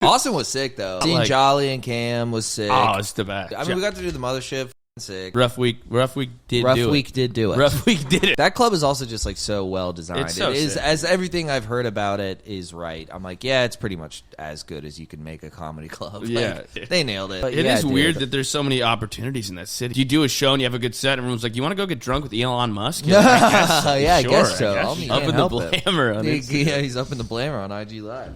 Austin was sick, though. Seeing Jolly and Cam was sick. Oh, it's the best. I mean, we got to do the mothership. Sick. Rough week did it. Rough week did it. That club is also just like so well designed. It's so it is sick. As everything I've heard about it is right. I'm like, yeah, it's pretty much as good as you can make a comedy club. Yeah, like, they nailed it. But it is weird that there's so many opportunities in that city. You do a show and you have a good set, and everyone's like, "You want to go get drunk with Elon Musk?" Like, I guess so. Up in the Blamer on it. Yeah, he's up in the Blamer on IG Live.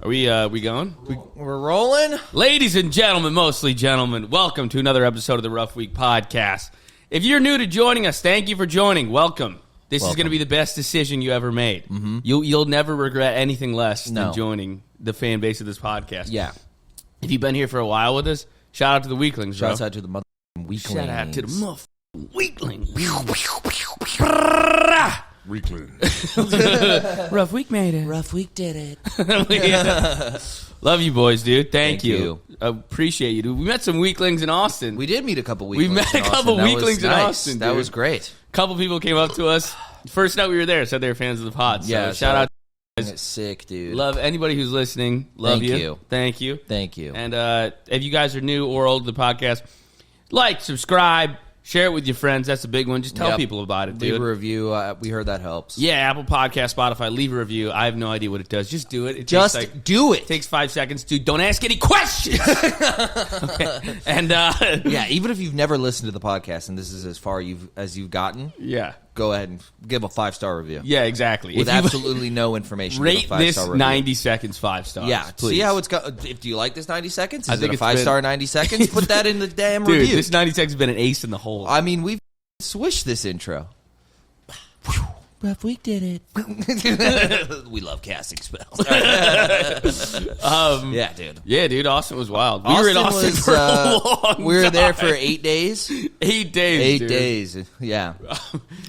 Are we going? We're rolling. Ladies and gentlemen, mostly gentlemen, welcome to another episode of the Rough Week Podcast. If you're new to joining us, thank you for joining. Welcome. This is going to be the best decision you ever made. Mm-hmm. You'll never regret anything less than joining the fan base of this podcast. Yeah. If you've been here for a while with us, shout out to the Weeklings, bro. Shout out to the Weeklings. Shout out to the Weeklings. Rough week made it. Rough week did it. Yeah. Love you boys, dude. Thank you. Appreciate you, dude. We met some weaklings in Austin. We did meet a couple weaklings. We met a couple weaklings in Austin, dude. That was great. A couple people came up to us. First night we were there, said they were fans of the pod. So yeah, shout out. It's sick, dude. Love anybody who's listening. Love you. Thank you. Thank you. And if you guys are new or old to the podcast, like, subscribe. Share it with your friends. That's a big one. Just tell people about it, dude. Leave a review. We heard that helps. Yeah, Apple Podcast, Spotify. Leave a review. I have no idea what it does. Just do it. Do it. It takes 5 seconds. Dude, don't ask any questions. Okay. And yeah, even if you've never listened to the podcast and this is as far as you've gotten, go ahead and give a 5-star review. Yeah, exactly. With absolutely no information. Rate this 90 seconds 5 stars. Yeah, please. See how it's got. Do you like this 90 seconds? Is it a 5-star 90 seconds? Put that in the damn review. Dude, this 90 seconds has been an ace in the hole. I mean, we've switched this intro. Rough week did it. We love casting spells. Yeah, dude. Yeah, dude. Austin was wild. We were in Austin for a long time. We were there for 8 days. 8 days. 8 days. Yeah.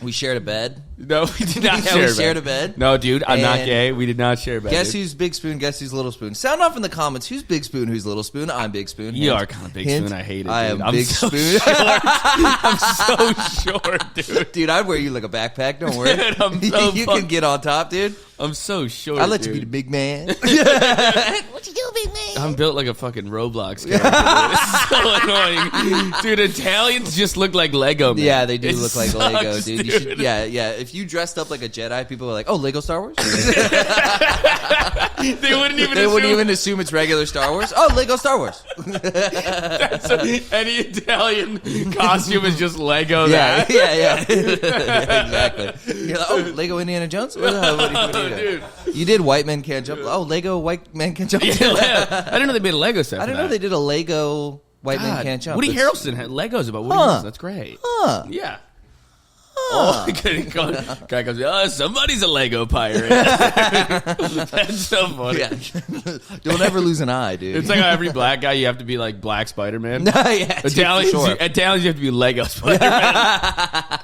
We shared a bed. No, we did not share a bed. We shared a bed. No, dude. I'm not gay. We did not share a bed. Guess who's Big Spoon? Guess who's Little Spoon? Sound off in the comments. Who's Big Spoon? Who's Little Spoon? I'm Big Spoon. You are kind of Big Spoon. I hate it, dude. I am Big Spoon. I'm so short, dude. Dude, I'd wear you like a backpack. Don't worry. Dude, I'm so you can get on top, dude. I'm so short. I'll let you be the big man. What you do, big man? I'm built like a fucking Roblox character. It's so annoying. Dude, Italians just look like Lego, man. Yeah, they do look like sucks, Lego, dude. You should, yeah. If you dressed up like a Jedi, people are like, oh, Lego Star Wars? They wouldn't even assume it's regular Star Wars. Oh, Lego Star Wars. Any Italian costume is just Lego. Yeah. Exactly. You're like, oh, Lego Indiana Jones? What are you doing? Dude. You did White Men Can't Jump. Oh, Lego White Men Can't Jump. Yeah. I didn't know they made a Lego set. I didn't know they did a Lego White Men Can't Jump. Woody Harrelson had Legos about Woody Harrelson. That's great. Yeah. Oh, guy goes, somebody's a Lego pirate. That's so funny. Yeah. Don't ever lose an eye, dude. It's like how every black guy, you have to be like Black Spider-Man. Yeah, Italians, you have to be Lego Spider-Man.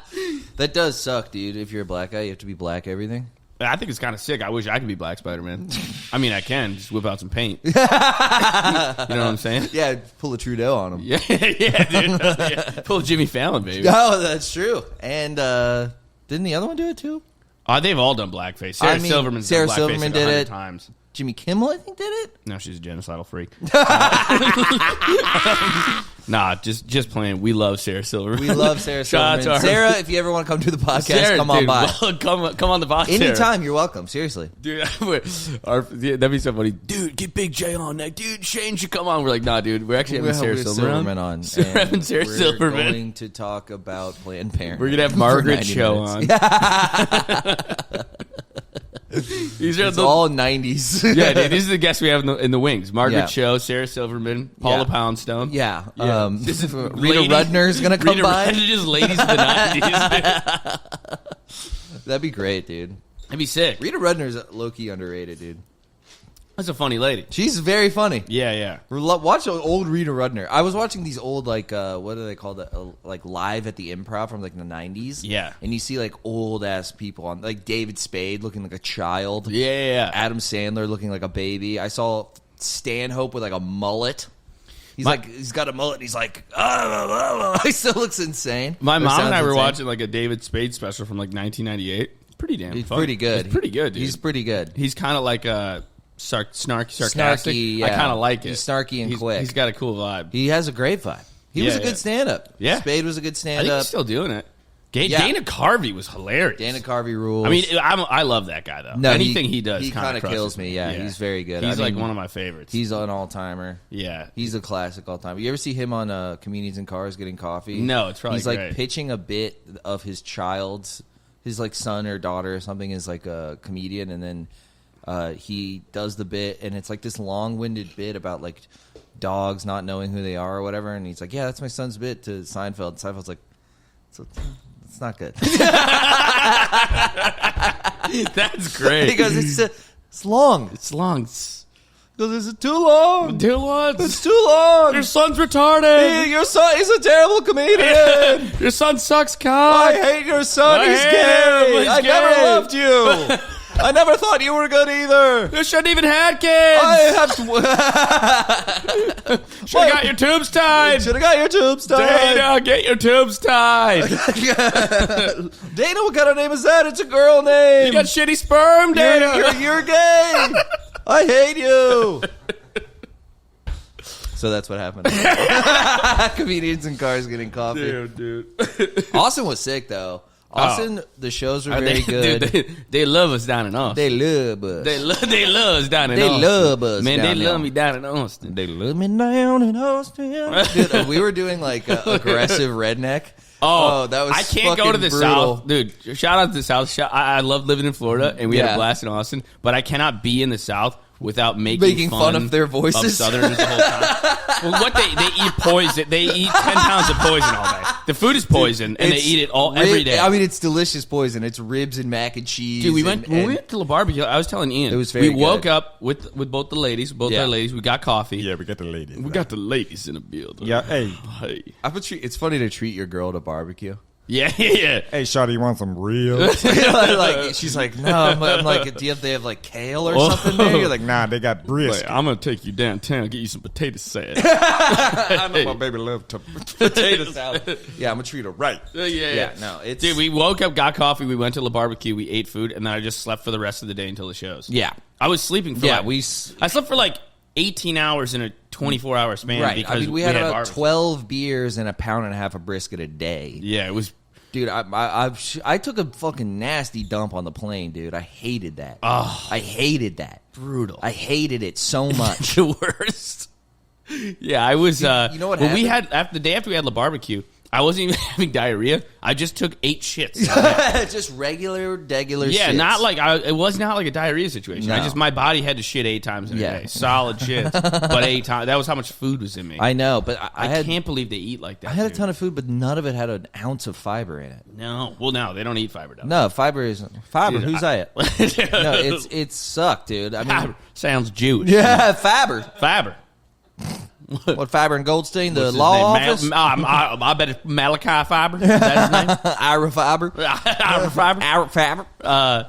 That does suck, dude. If you're a black guy, you have to be black everything. I think it's kind of sick. I wish I could be Black Spider-Man. I mean, I can. Just whip out some paint. You know what I'm saying? Yeah, pull a Trudeau on him. Yeah, dude. Yeah. Pull Jimmy Fallon, baby. Oh, that's true. And didn't the other one do it, too? They've all done blackface. Sarah Silverman did it times. Jimmy Kimmel, I think, did it? No, she's a genocidal freak. Nah, just playing. We love Sarah Silverman. We love Sarah Silverman. Sarah, if you ever want to come to the podcast, come on by. Come on the podcast. Anytime, you're welcome. Seriously. Dude, that'd be so funny. Dude, get Big J on. Like, dude, Shane should come on. We're like, nah, dude. We're actually having Sarah Silverman on. We're Silverman. going to talk about Planned Parenthood. We're going to have Margaret Show on. It's all 90s. Yeah, dude, these are the guests we have in the wings. Margaret Cho, Sarah Silverman, Paula Poundstone. Yeah. This is Rita Rudner's going to come by. Just ladies of the 90s. That'd be great, dude. That'd be sick. Rita Rudner's low-key underrated, dude. That's a funny lady. She's very funny. Yeah. Watch old Rita Rudner. I was watching these old, like, what do they call that? Like, live at the Improv from, like, the 90s. Yeah. And you see, like, old-ass people on, like, David Spade looking like a child. Yeah. Adam Sandler looking like a baby. I saw Stanhope with, like, a mullet. He's got a mullet, and he's like, he still looks insane. My mom and I were watching, like, a David Spade special from, like, 1998. Pretty damn He's funny. pretty good. He's pretty good, dude. He's pretty good. He's kind of like a sarcastic. Snarky, I yeah. kind of like it. He's snarky and quick. He's got a cool vibe. He has a great vibe. He was a good stand-up. Yeah. Spade was a good I stand-up. think he's still doing it. Dana Carvey was hilarious. Dana Carvey rules. I mean, I love that guy, though. No, anything he does he kind of kills me. Yeah, he's very good. He's like one of my favorites. He's an all-timer. Yeah. He's a classic all-timer. You ever see him on Comedians in Cars Getting Coffee? No, it's probably He's like great. pitching a bit of his child's, his like son or daughter or something is like a comedian, and then he does the bit, and it's like this long-winded bit about like dogs not knowing who they are or whatever, and he's like, yeah, that's my son's bit to Seinfeld. Seinfeld's like, it's not good. That's great. He goes, it's long. It's long. He goes, is it too long? Too long. It's too long. Your son's retarded. Your son, he's a terrible comedian. Your son sucks cock. I hate your son. He's hate gay. him. He's I gay. never loved you. I never thought you were good either. You shouldn't even had kids. I have to. Should have got your tubes tied. Should have got your tubes tied. Dana, get your tubes tied. Dana, what kind of name is that? It's a girl name. You got shitty sperm, Dana. You're gay. I hate you. So that's what happened. Comedians in Cars Getting Coffee. Dude. Austin was sick, though. Austin, the shows were very good. Dude, they love us down in Austin. They love us. They love us down in They Austin. love us. Man, down they love there. me down in Austin. They love me down in Austin. Dude, we were doing like aggressive redneck. Oh, that was I can't go to the brutal. South. Dude, shout out to the South. I love living in Florida, and we had a blast in Austin, but I cannot be in the South without making fun of their voices. Of Southerners the whole time. Well, what they eat poison. They eat 10 pounds of poison all day. The food is poison, and they eat it every day. I mean, it's delicious poison. It's ribs and mac and cheese. Dude, when we went to the barbecue, I was telling Ian, it was very we woke good. up with both the ladies, our ladies. We got coffee. Yeah, we got the ladies. We got the ladies in the building. Yeah, hey. Hey. It's funny to treat your girl to barbecue. Yeah. Hey, shawty, you want some real? Like she's like, no. I'm like, do you have like kale or something there? You're like, Nah, they got brisket. I'm gonna take you downtown, get you some potato salad. I know my baby love potato salad. yeah, I'm gonna treat her right. Yeah. No, it's Dude, we woke up, got coffee, we went to the barbecue, we ate food, and then I just slept for the rest of the day until the shows. Yeah, I was sleeping for I slept for like 18 hours in a 24-hour span. right. Because we had about barbecue. 12 beers and a pound and a half of brisket a day. Yeah, it was. Dude, I took a fucking nasty dump on the plane, dude. I hated that. Oh, I hated that. brutal. I hated it so much. The worst. Yeah, I was. You know what when we happened? had the day after we had the barbecue, I wasn't even having diarrhea. I just took 8 shits. Just regular Yeah, shits. not like it was not like a diarrhea situation. No. My body had to shit 8 times in a day, solid shit. But 8 times. That was how much food was in me. I know, but I can't believe they eat like that. I had a ton of food, but none of it had an ounce of fiber in it. No, well, no, they don't eat fiber. No, fiber is fiber. Dude, Who's that? No, it sucked, dude. I mean, Fiber. Sounds Jewish. yeah, fiber. Fiber. What Faber and Goldstein, the What's his law name? office? I bet it's Malachi Fiber. Is that his name? Ira Fiber. Ira Fiber. Ira Fiber.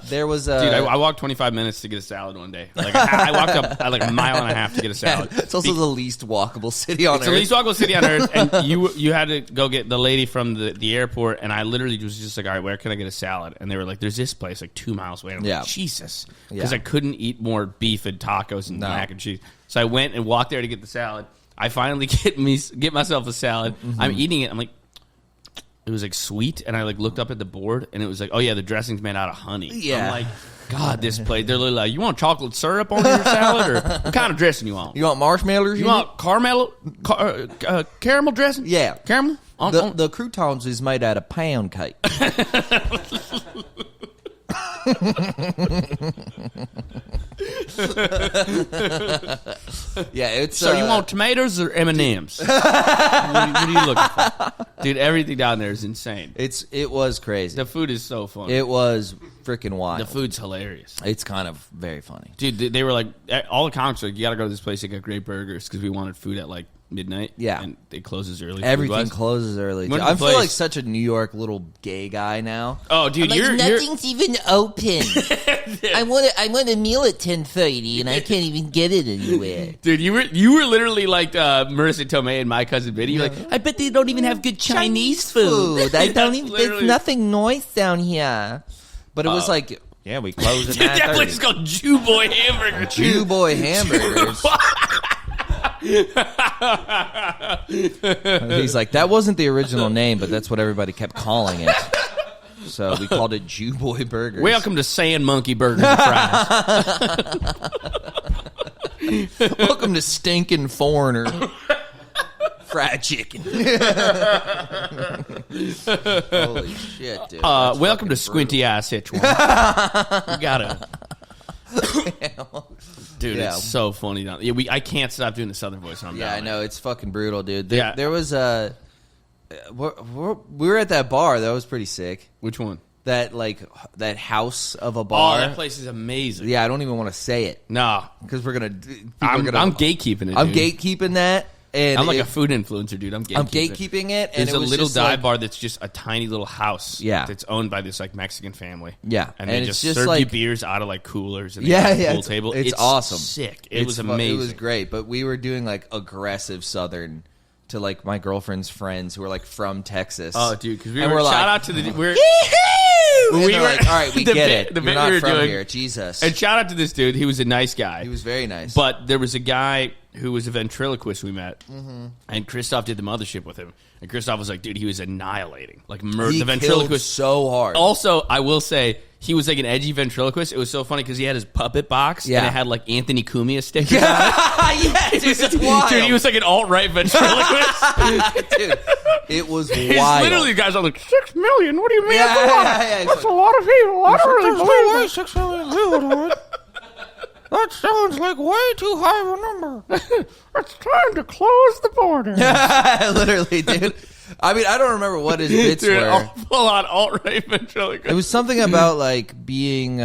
There was Dude, I walked 25 minutes to get a salad one day. Like I walked up like a mile and a half to get a salad. It's also the least walkable city on It's earth. the least walkable city on earth, and you had to go get the lady from the airport, and I literally was just like, all right, where can I get a salad? And they were like, there's this place like 2 miles away. And I'm like, Jesus, because I couldn't eat more beef and tacos and mac and cheese. So I went and walked there to get the salad. I finally get myself a salad. Mm-hmm. I'm eating it. I'm like, it was like sweet, and I like looked up at the board, and it was like, oh yeah, the dressing's made out of honey. Yeah. I'm like, God, this place. They're literally like, you want chocolate syrup on your salad, or what kind of dressing you want? You want marshmallows? You want caramel dressing? Yeah. Caramel? The croutons is made out of pound cake. Yeah, it's So you want tomatoes or M&Ms? what are you looking for? Dude, everything down there is insane. It was crazy. The food is so funny. It was freaking wild. The food's hilarious. It's kind of very funny. Dude, they were like, all the comics were like, you got to go to this place. They got great burgers because we wanted food at like midnight. Yeah. And it closes early. Everything closes early. Went to I the feel place. like such a New York little gay guy now. Oh, dude, nothing's even open. I want a meal at 10:30 and I can't even get it anywhere. Dude, you were literally like Marissa Tomei and My Cousin Vinny. You're like, I bet they don't even have good Chinese food. I don't even. Literally. There's nothing nice down here. But it was like Yeah, we close at That 9:30. place is called Jew Boy Hamburger. Jew Boy Hamburgers. He's like, that wasn't the original name, but that's what everybody kept calling it. So we called it Jew Boy Burgers. Welcome to Sand Monkey Burgers and Fries. Welcome to Stinking Foreigner Fried Chicken. Holy shit, dude. Welcome to Squinty Eye Sichuan. You gotta... Dude, Yeah. it's so funny. I can't stop doing the Southern voice. When I'm Yeah, down I know. there. It's fucking brutal, dude. Yeah. There was a... we were at that bar. That was pretty sick. Which one? That house of a Oh, bar. that place is amazing. Yeah, I don't even want to say it Nah. because we're gonna. I'm gatekeeping it. I'm dude. gatekeeping that, and I'm like a food influencer, dude. I'm gatekeeping it. And There's it a was little just dive bar that's just a tiny little house. Yeah. That's owned by this like Mexican family. Yeah, And they and just it's just serve like- you beers out of like coolers. And Yeah, they have a yeah, pool it's- table. it's awesome. Sick. It was amazing. It was great, but we were doing like aggressive Southern to like my girlfriend's friends who are like from Texas. Oh, dude, because we And were we're shout like, out to the we're. And We they're were- like, all right, we the get bit- it. the You're bit not we were from doing- here, Jesus. And shout out to this dude. He was a nice guy. He was very nice. But there was a guy who was a ventriloquist we met, Mm-hmm. and Christophe did the mothership with him. And Christophe was like, dude, he was annihilating. Like, he the killed ventriloquist. so hard. Also, I will say, he was like an edgy ventriloquist. It was so funny because he had his puppet box, Yeah. and it had like Anthony Cumia stickers on it. Yeah, dude, it's wild. Dude, he was like an alt-right ventriloquist. Dude, it was It's wild. literally the guys on like, 6 million? What do you mean? Yeah, That's a lot. yeah. That's a lot of people. I don't really believe that. 6 million people. That sounds like way too high of a number. It's time to close the border. Literally, dude. I mean, I don't remember what his bits Dude, were. full on alt-right ventriloquist. It was something about like being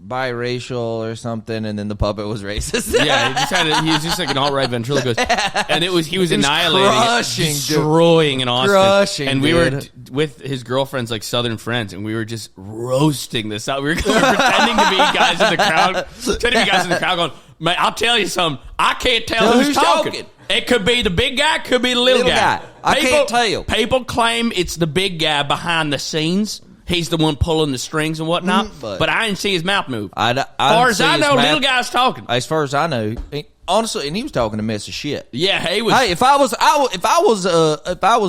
biracial or something, and then the puppet was racist. Yeah, he was just like an alt-right ventriloquist, and he was annihilating, crushing, dude. destroying in Austin, Crushing, and we were dude. with his girlfriend's like Southern friends, and we were just roasting this out. We were pretending to be guys in the crowd, going, "Man, I'll tell you something. I can't tell Tell who's who's talking. talking. It could be the big guy, could be the little guy. I can't tell. People claim it's the big guy behind the scenes." He's the one pulling the strings and whatnot, but I didn't see his mouth move. As far as I know, little guy's talking. As far as I know, honestly, and he was talking a mess of shit. Yeah, he was. Hey, if I was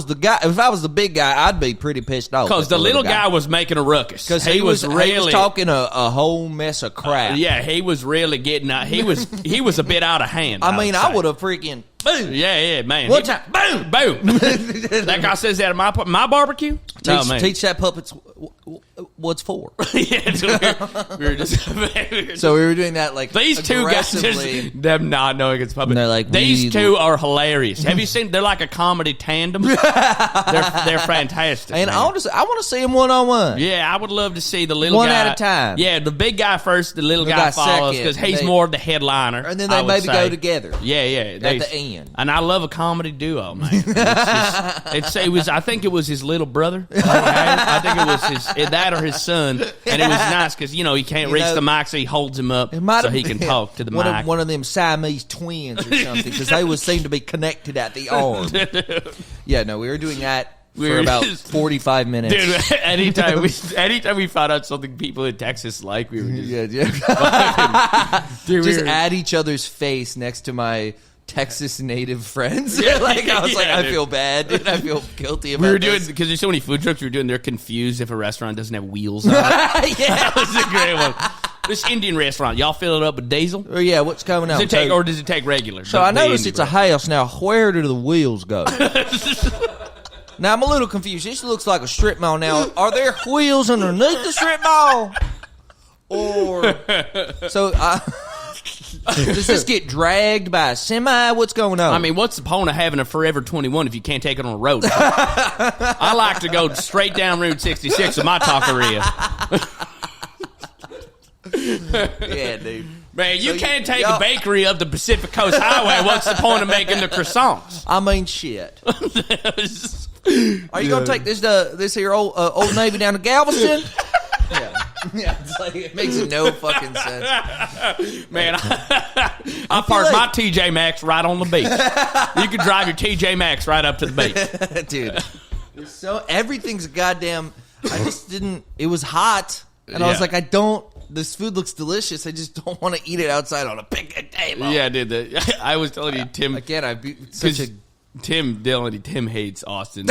the big guy, I'd be pretty pissed off. Because at the little guy was making a ruckus. because he was talking a whole mess of crap. Yeah, he was really getting out. He was a bit out of hand. I mean, I would have. have freaking boom. Yeah, man. One time, boom, Boom. That guy says that at my barbecue. Teach that puppets what's for. Yeah, so we were just. So we were doing that like These two guys, aggressively. just them not knowing it's puppet. And they're like, these two are hilarious. Have you seen? They're like a comedy tandem. they're fantastic. And man. I want to see him one on one. Yeah, I would love to see the little One guy. at a time. Yeah, the big guy first, the little guy guy follows second. because he's They- more of the headliner. And then I they would maybe say. go together. Yeah, At the end. And I love a comedy duo, man. I think it was his little brother. I think it was that or his son, and it was nice because he can't reach the mic, so he holds him up It might so have he can been talk to the one mic. Of, one of them Siamese twins or something because they would seem to be connected at the arm. Yeah, no, we were doing that We for were about just- 45 minutes. Dude, anytime we found out something people in Texas like, we were just yeah. dude, Just add each other's face next to my Texas native friends. Yeah, like I was like, yeah, I dude. feel bad, dude. I feel guilty about we were doing this. because there's so many food trucks we were doing. They're confused if a restaurant doesn't have wheels on it. Yeah. That was a great one. This Indian restaurant, y'all fill it up with diesel? Or yeah, what's coming out? Does it take regular? So I noticed it's a house now. Where do the wheels go? Now I'm a little confused. This looks like a strip mall. Now, are there wheels underneath the strip mall? Or does this get dragged by a semi? What's going on? I mean, what's the point of having a Forever 21 if you can't take it on the road? I like to go straight down Route 66 with my taqueria. yeah, dude. Man, you So can't take y'all- a bakery up the Pacific Coast Highway. What's the point of making the croissants? I mean, shit. Are you gonna take this here old Navy down to Galveston? Yeah. Yeah, it's like, it makes no fucking sense. Man, I parked my TJ Maxx right on the beach. You can drive your TJ Maxx right up to the beach. Dude. Everything's a goddamn. I just didn't. It was hot, and I was like, this food looks delicious. I just don't want to eat it outside on a picnic table. Yeah, dude. I was telling you, Tim. Again, Tim hates Austin.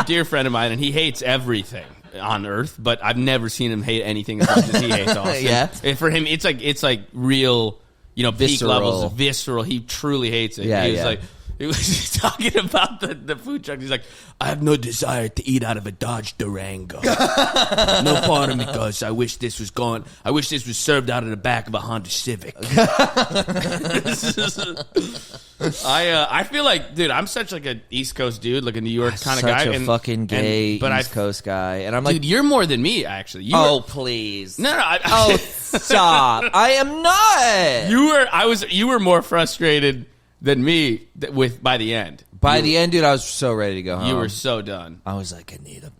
dear friend of mine, and he hates everything on Earth. But I've never seen him hate anything as much as he hates Austin. Yeah, and for him, it's like real, peak visceral. levels of visceral. He truly hates it. Yeah, he was like. He was talking about the food truck. He's like, I have no desire to eat out of a Dodge Durango. No part of me goes, I wish this was served out of the back of a Honda Civic. I feel like, dude, I'm such like an East Coast dude, like a New York kind of guy. Such a fucking gay East Coast guy. And I'm like, dude, you're more than me, actually. Please. No. Stop. I am not. You were more frustrated than me by the end. By the end, dude, I was so ready to go home. You were so done. I was like, I need a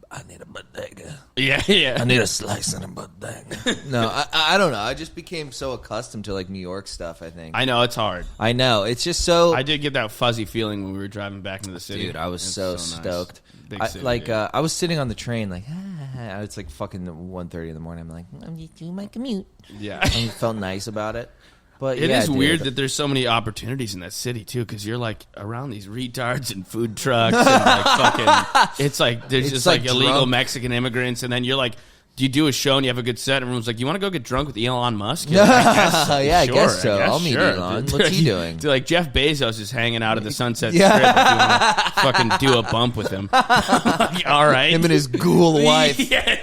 bodega. Yeah. I need a slice and a bodega. No, I don't know. I just became so accustomed to like New York stuff, I think. I know, it's hard. I know. It's just so... I did get that fuzzy feeling when we were driving back into the city. Dude, I was so stoked. Big city, I was sitting on the train like, it's like fucking 1:30 in the morning. I'm like, I'm just doing my commute. Yeah. I felt nice about it. But it is weird that there's so many opportunities in that city too, because you're like around these retards and food trucks and like fucking. It's like there's just like illegal drunk Mexican immigrants, and then you're like, do you do a show and you have a good set? Everyone's like, you want to go get drunk with Elon Musk? Yeah, I guess so. I'll meet Elon. What's he doing? Dude, like Jeff Bezos is hanging out at the Sunset Strip. If you want to fucking do a bump with him. Like, all right, him and his ghoul wife. Yeah,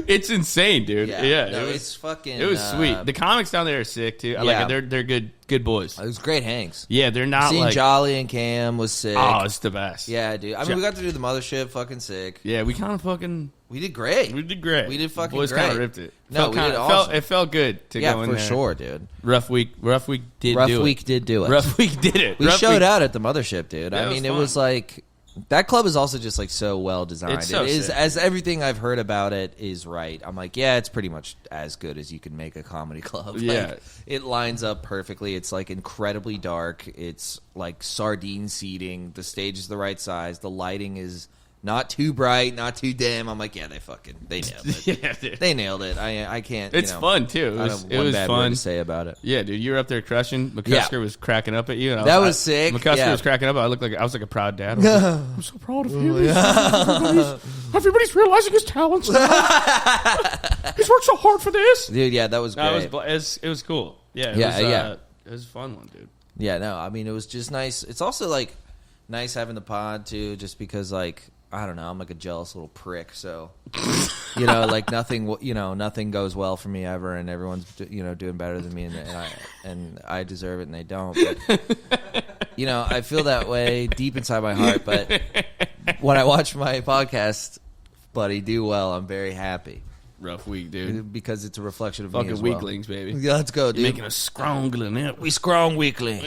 it's insane, dude. Yeah, it's fucking. It was sweet. The comics down there are sick too. Like they're good boys. It was great hangs. Yeah, they're not seeing like Jolly and Cam was sick. Oh, it's the best. Yeah, dude. I mean, we got to do the mothership. Fucking sick. Yeah, we kind of fucking. We did great. We did fucking boys great. Kind of ripped it. No, we did awesome. It felt good to go in there. Yeah, for sure, dude. Rough week did do it. Rough week did it. Rough week did it. We showed out at the mothership, dude. Yeah, I mean, it was like that club is also just like so well designed. It's so it is sick. As everything I've heard about it is right. I'm like, yeah, it's pretty much as good as you can make a comedy club. Yeah, like, it lines up perfectly. It's like incredibly dark. It's like sardine seating. The stage is the right size. The lighting is not too bright, not too dim. I'm like, yeah, they nailed it. Yeah, dude. They nailed it. I can't. It's fun too. It was bad fun word to say about it. Yeah, dude, you were up there crushing. McCusker was cracking up at you. And that was sick. McCusker was cracking up. I was like a proud dad. I'm so proud of you. Everybody's realizing his talents now. He's worked so hard for this, dude. Yeah, that was great. It was cool. Yeah, it was a fun one, dude. Yeah, no, I mean, it was just nice. It's also like nice having the pod too, just because like. I don't know. I'm like a jealous little prick, so like nothing goes well for me ever, and everyone's doing better than me, and I deserve it, and they don't. But, I feel that way deep inside my heart. But when I watch my podcast buddy do well, I'm very happy. Rough week, dude. Because it's a reflection of fucking me as well. Weeklings, baby. Yeah, let's go, dude. You're making us strongling it. We strong weekling.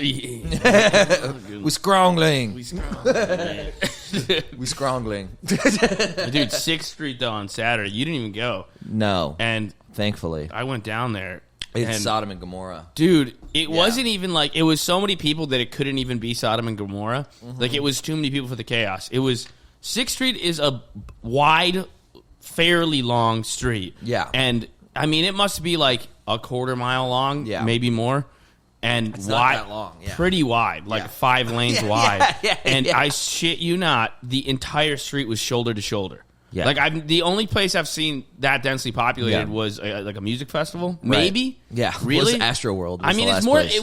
Yeah. We strongling. We strongling. We strongling. Dude, 6th Street though on Saturday. You didn't even go. No. And thankfully. I went down there. It's Sodom and Gomorrah. Dude, it wasn't even like, it was so many people that it couldn't even be Sodom and Gomorrah. Mm-hmm. Like, it was too many people for the chaos. It was, 6th Street is a wide, fairly long street. Yeah. And, I mean, it must be like a quarter mile long, maybe more. And it's wide, not that long. Yeah. Pretty wide, like 5 lanes wide. And I shit you not, the entire street was shoulder to shoulder. Yeah. Like the only place I've seen that densely populated was like a music festival, maybe. Yeah, really. Astroworld. I mean, it's more. Place.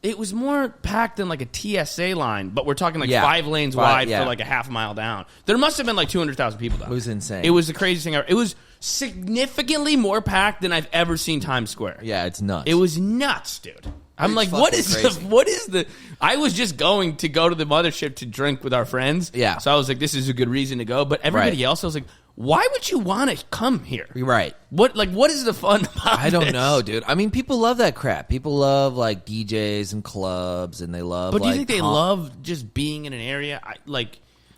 It was more packed than like a TSA line, but we're talking like 5 lanes wide for like a half mile down. There must have been like 200,000 people down. It was insane. It was the craziest thing ever. It was significantly more packed than I've ever seen Times Square. Yeah, it's nuts. It was nuts, dude. I'm like, what is the? I was just going to go to the mothership to drink with our friends. Yeah. So I was like, this is a good reason to go. But everybody else, I was like, why would you want to come here? Right. What is the fun about I don't know, dude. I mean, people love that crap. People love like DJs and clubs, and they love. But do you think they love just being in an area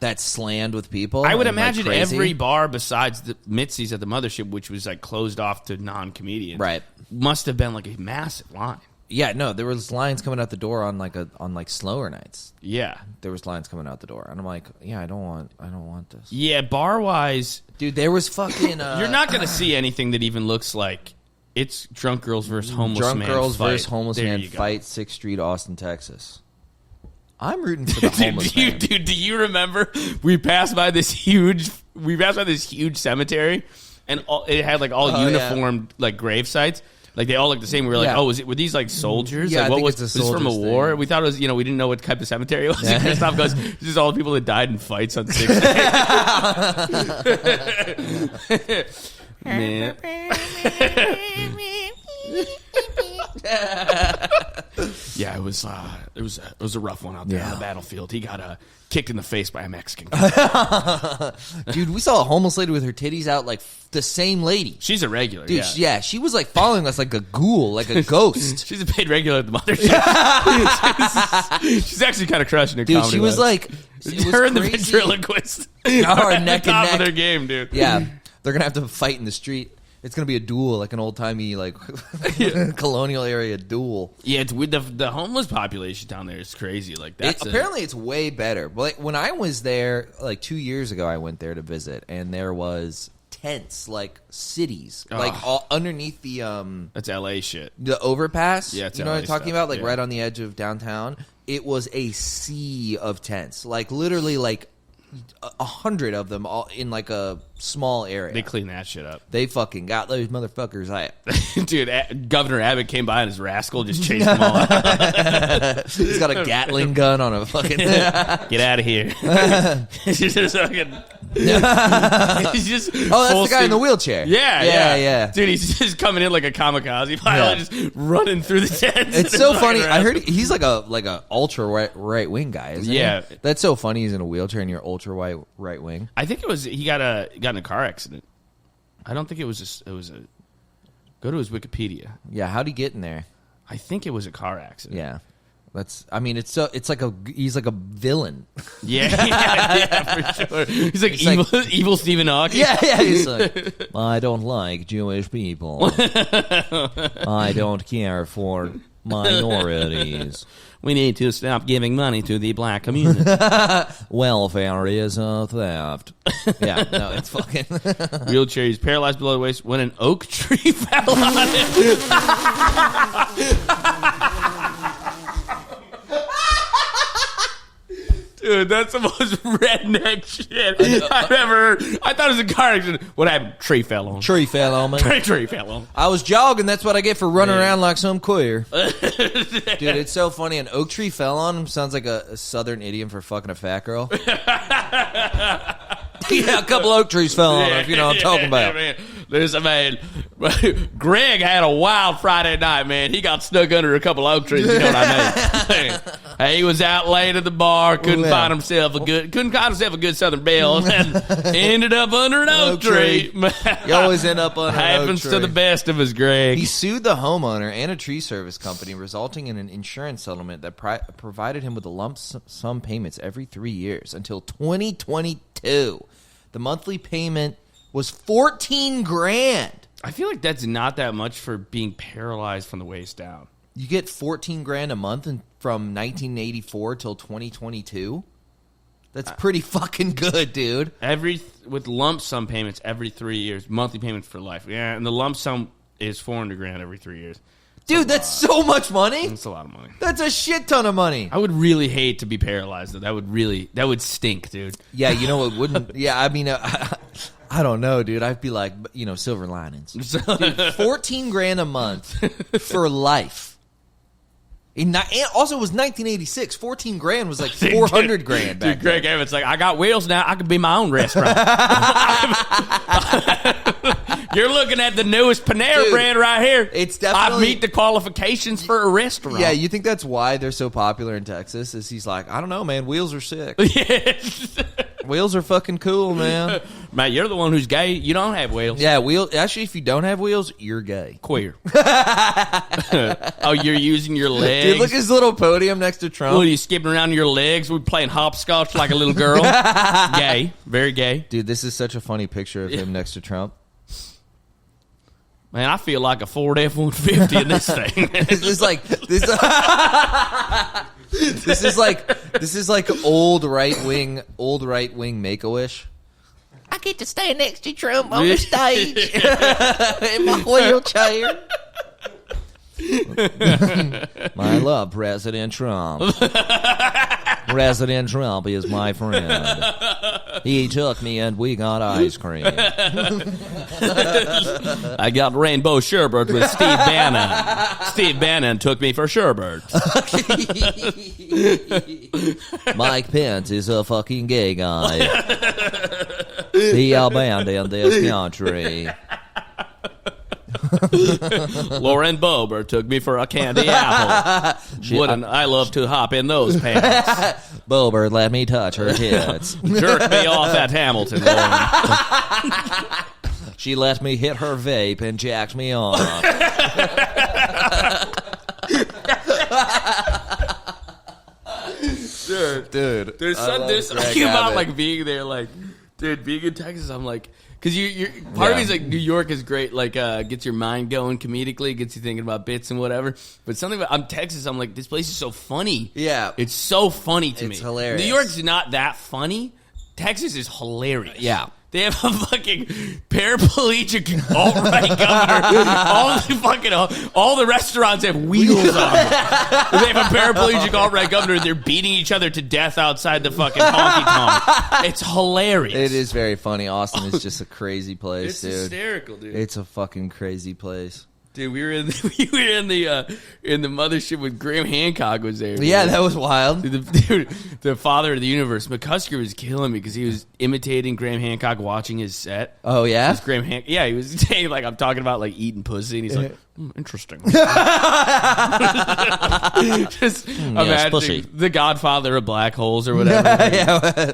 that's slammed with people? I would imagine every bar besides the Mitzi's at the mothership, which was like closed off to non-comedians, right, must have been like a massive line. Yeah, no, there was lines coming out the door on slower nights. Yeah. There was lines coming out the door. And I'm like, yeah, I don't want this. Yeah, bar-wise... Dude, there was fucking... you're not going to see anything that even looks like it's drunk girls versus homeless man Drunk girls fight. versus homeless There man you go. fight, 6th Street, Austin, Texas. I'm rooting for the homeless man. Dude, do you remember we passed by this huge cemetery and it had like all uniformed like grave sites? Like they all look the same. We were like, were these like soldiers? Yeah, like, I what think was it's a this from a soldiers war? thing. We thought it was, we didn't know what type of cemetery it was. And Christophe goes, this is all the people that died in fights on 6th Man. Yeah, it was a rough one out there on the battlefield. He got kicked in the face by a Mexican. Dude, we saw a homeless lady with her titties out, like the same lady. She's a regular, Dude, she was like following us like a ghoul, like a ghost. She's a paid regular at the mothership. She's actually kind of crushing it. Dude, she was like, her and the ventriloquist are neck and top of neck. their game, dude. Yeah, they're gonna have to fight in the street. It's gonna be a duel, like an old timey, like colonial area duel. Yeah, it's with the homeless population down there is crazy. Like that. Apparently, it's way better. But like, when I was there, like 2 years ago, I went there to visit, and there was tents, like cities, like all underneath the that's LA shit. the overpass. Yeah, it's you know what I'm LA talking stuff, about, like right on the edge of downtown. It was a sea of tents, like literally like 100 of them all in like a small area. They clean that shit up. They fucking got those motherfuckers out. Dude, Governor Abbott came by and his rascal just chased them all out. He's got a Gatling gun on a fucking... Get out of here. He's just fucking... He's just... Oh, that's the guy in the wheelchair. Yeah. Dude, he's just coming in like a kamikaze pilot, just running through the tents. It's so funny. I heard he's like a ultra right wing guy, isn't he? Yeah. That's so funny. He's in a wheelchair and you're ultra right wing. I think it was he got in a car accident. I don't think it was a go to his Wikipedia. Yeah, how'd he get in there? I think it was a car accident. Yeah. It's like he's like a villain. Yeah, for sure. He's like evil Stephen Hawking. Yeah. He's like, I don't like Jewish people. I don't care for minorities. We need to stop giving money to the black community. Welfare is a theft. Yeah, no, it's fucking... Wheelchair, he's paralyzed below the waist when an oak tree fell on him. Dude, that's the most redneck shit I've ever heard. I thought it was a car accident. What happened? Tree fell on. Tree fell on me. Tree fell on. I was jogging. That's what I get for running around like some queer. Dude, it's so funny. An oak tree fell on him sounds like a southern idiom for fucking a fat girl. Yeah, a couple oak trees fell on him, if you know what I'm talking about. Man. Listen, man, Greg had a wild Friday night, man. He got stuck under a couple oak trees, you know what I mean? Hey, he was out late at the bar, couldn't find himself a good Southern Belle, and ended up under an oak tree. You always end up under an oak Happens tree. to the best of us, Greg. He sued the homeowner and a tree service company, resulting in an insurance settlement that provided him with a lump sum payments every 3 years until 2022. The monthly payment was $14,000. I feel like that's not that much for being paralyzed from the waist down. You get $14,000 a month from 1984 till 2022. That's pretty fucking good, dude. With lump sum payments every 3 years, monthly payments for life. Yeah, and the lump sum is $400,000 every 3 years. Dude, that's so much money. That's a lot of money. That's a shit ton of money. I would really hate to be paralyzed, though. That would stink, dude. Yeah, you know it wouldn't. Yeah, I mean, I don't know, dude. I'd be like, silver linings. Dude, $14,000 a month for life. Also, it was 1986. $14,000 was like $400,000 back Dude, Greg Evans like, I got wheels now. I could be my own restaurant. You're looking at the newest Panera brand right here. It's definitely... I meet the qualifications for a restaurant. Yeah, you think that's why they're so popular in Texas? Is he's like, I don't know, man. Wheels are sick. Wheels are fucking cool, man. Matt, you're the one who's gay. You don't have wheels. Yeah, Actually, if you don't have wheels, you're gay. Queer. Oh, you're using your legs. Dude, look at his little podium next to Trump. What, are you skipping around your legs? We're playing hopscotch like a little girl. Gay. Very gay. Dude, this is such a funny picture of him next to Trump. Man, I feel like a Ford F-150 in this thing. This is like old right wing Make-A-Wish. I get to stand next to Trump on the stage in my wheelchair. I love President Trump. President Trump is my friend. He took me and we got ice cream. I got rainbow sherbet with Steve Bannon. Steve Bannon took me for sherbet. Mike Pence is a fucking gay guy. He abandoned this country. Lauren Boebert took me for a candy apple. Wouldn't I love to hop in those pants? Boebert let me touch her tits. Jerk me off at Hamilton, Lauren. She let me hit her vape and jacked me off. Dude. There's something about like being there, like, dude, being in Texas, I'm like, because you're part of me is like New York is great, like gets your mind going comedically, gets you thinking about bits and whatever. But something about I'm Texas, I'm like, this place is so funny. Yeah, it's so funny to me. It's hilarious. New York's not that funny. Texas is hilarious. Yeah. They have a fucking paraplegic alt-right governor. All the restaurants have wheels on them. They have a paraplegic alt-right governor. They're beating each other to death outside the fucking honky-tonk. It's hilarious. It is very funny. Austin is just a crazy place, dude. It's hysterical, dude. It's a fucking crazy place. Dude, we were in the mothership with Graham Hancock was there. Yeah, that was wild. Dude, the father of the universe. McCusker was killing me because he was imitating Graham Hancock watching his set. Oh, yeah? Yeah, he was saying, like, I'm talking about, like, eating pussy, and he's like, interesting. Just imagine pussy. the godfather of black holes or whatever. Yeah.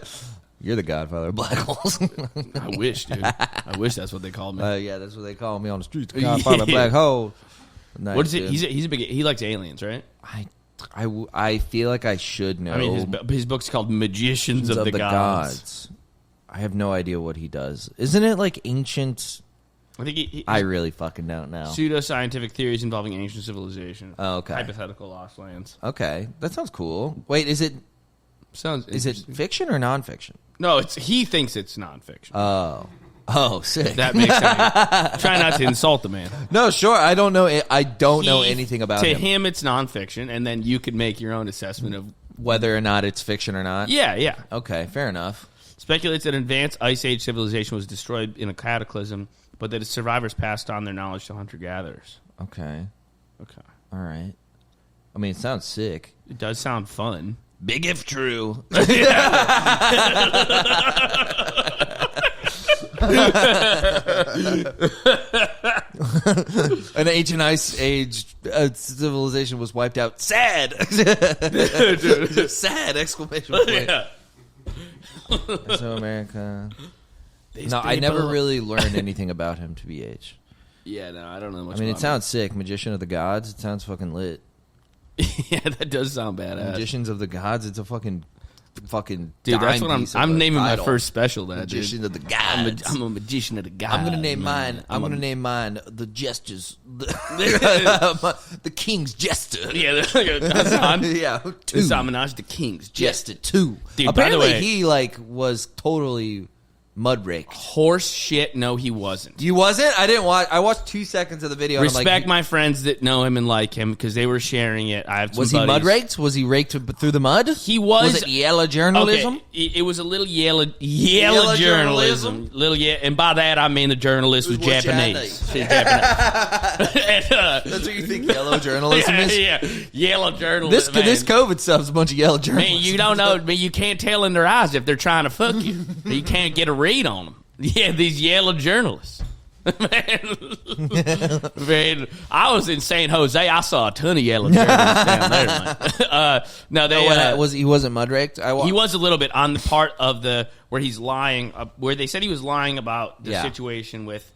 You're the godfather of black holes. I wish, dude. I wish that's what they called me. Yeah, that's what they call me on the streets. The godfather of black hole. Nice, what is it? dude. He's a big. He likes aliens, right? I feel like I should know. I mean, his book's called Magicians of the Gods. I have no idea what he does. Isn't it like ancient? I think I really fucking don't know. Pseudoscientific theories involving ancient civilization. Oh, okay. Hypothetical lost lands. Okay, that sounds cool. Wait, is it fiction or nonfiction? No, he thinks it's nonfiction. Oh, sick. If that makes sense. Try not to insult the man. No, sure. I don't know. I don't know anything about him. To him, it's nonfiction, and then you could make your own assessment of whether or not it's fiction or not. Yeah. Okay, fair enough. Speculates that advanced Ice Age civilization was destroyed in a cataclysm, but that its survivors passed on their knowledge to hunter-gatherers. Okay. All right. I mean, it sounds sick. It does sound fun. Big if true. An ancient ice age civilization was wiped out. Sad. Sad exclamation point. Yeah. Mesoamerica. No, I never really learned anything about him, to be H. Yeah, no, I don't know much. I mean, it sounds sick. Magician of the Gods. It sounds fucking lit. Yeah, that does sound badass. Magicians of the Gods. It's a fucking dude. That's what I'm naming my first special. Magician of the Gods. I'm a magician of the Gods. I'm gonna name mine. I'm gonna name mine the Gestures. The King's Jester. Yeah, Hassan. Yeah, two. Samanaj, the King's Jester 2. Dude, apparently by the way, he was totally mud raked. Horse shit. No, he wasn't. You wasn't? I didn't watch. I watched 2 seconds of the video. Respect and I'm like, my friends that know him and like him because they were sharing it. I have some Was he buddies. mud raked? Was he raked through the mud? He was. Was it yellow journalism? Okay, it was a little yellow journalism. Little and by that I mean the journalist was Japanese. She's Japanese. That's what you think yellow journalism is? Yeah, yellow journalism. This COVID stuff's a bunch of yellow journalists. Man, you don't know. Man, you can't tell in their eyes if they're trying to fuck you. You can't get a read on them. Yeah, these yellow journalists. Man, I was in San Jose. I saw a ton of yellow journalists down there. He wasn't mud raked. He was a little bit on the part of where he's lying, where they said he was lying about the situation with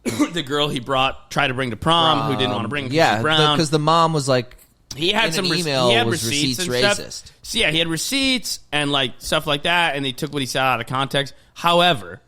the girl he tried to bring to prom, who didn't want to bring him. Yeah, because the mom was like, he had in some an email he had was receipts and racist. Stuff. So yeah, he had receipts and like stuff like that, and they took what he said out of context. However,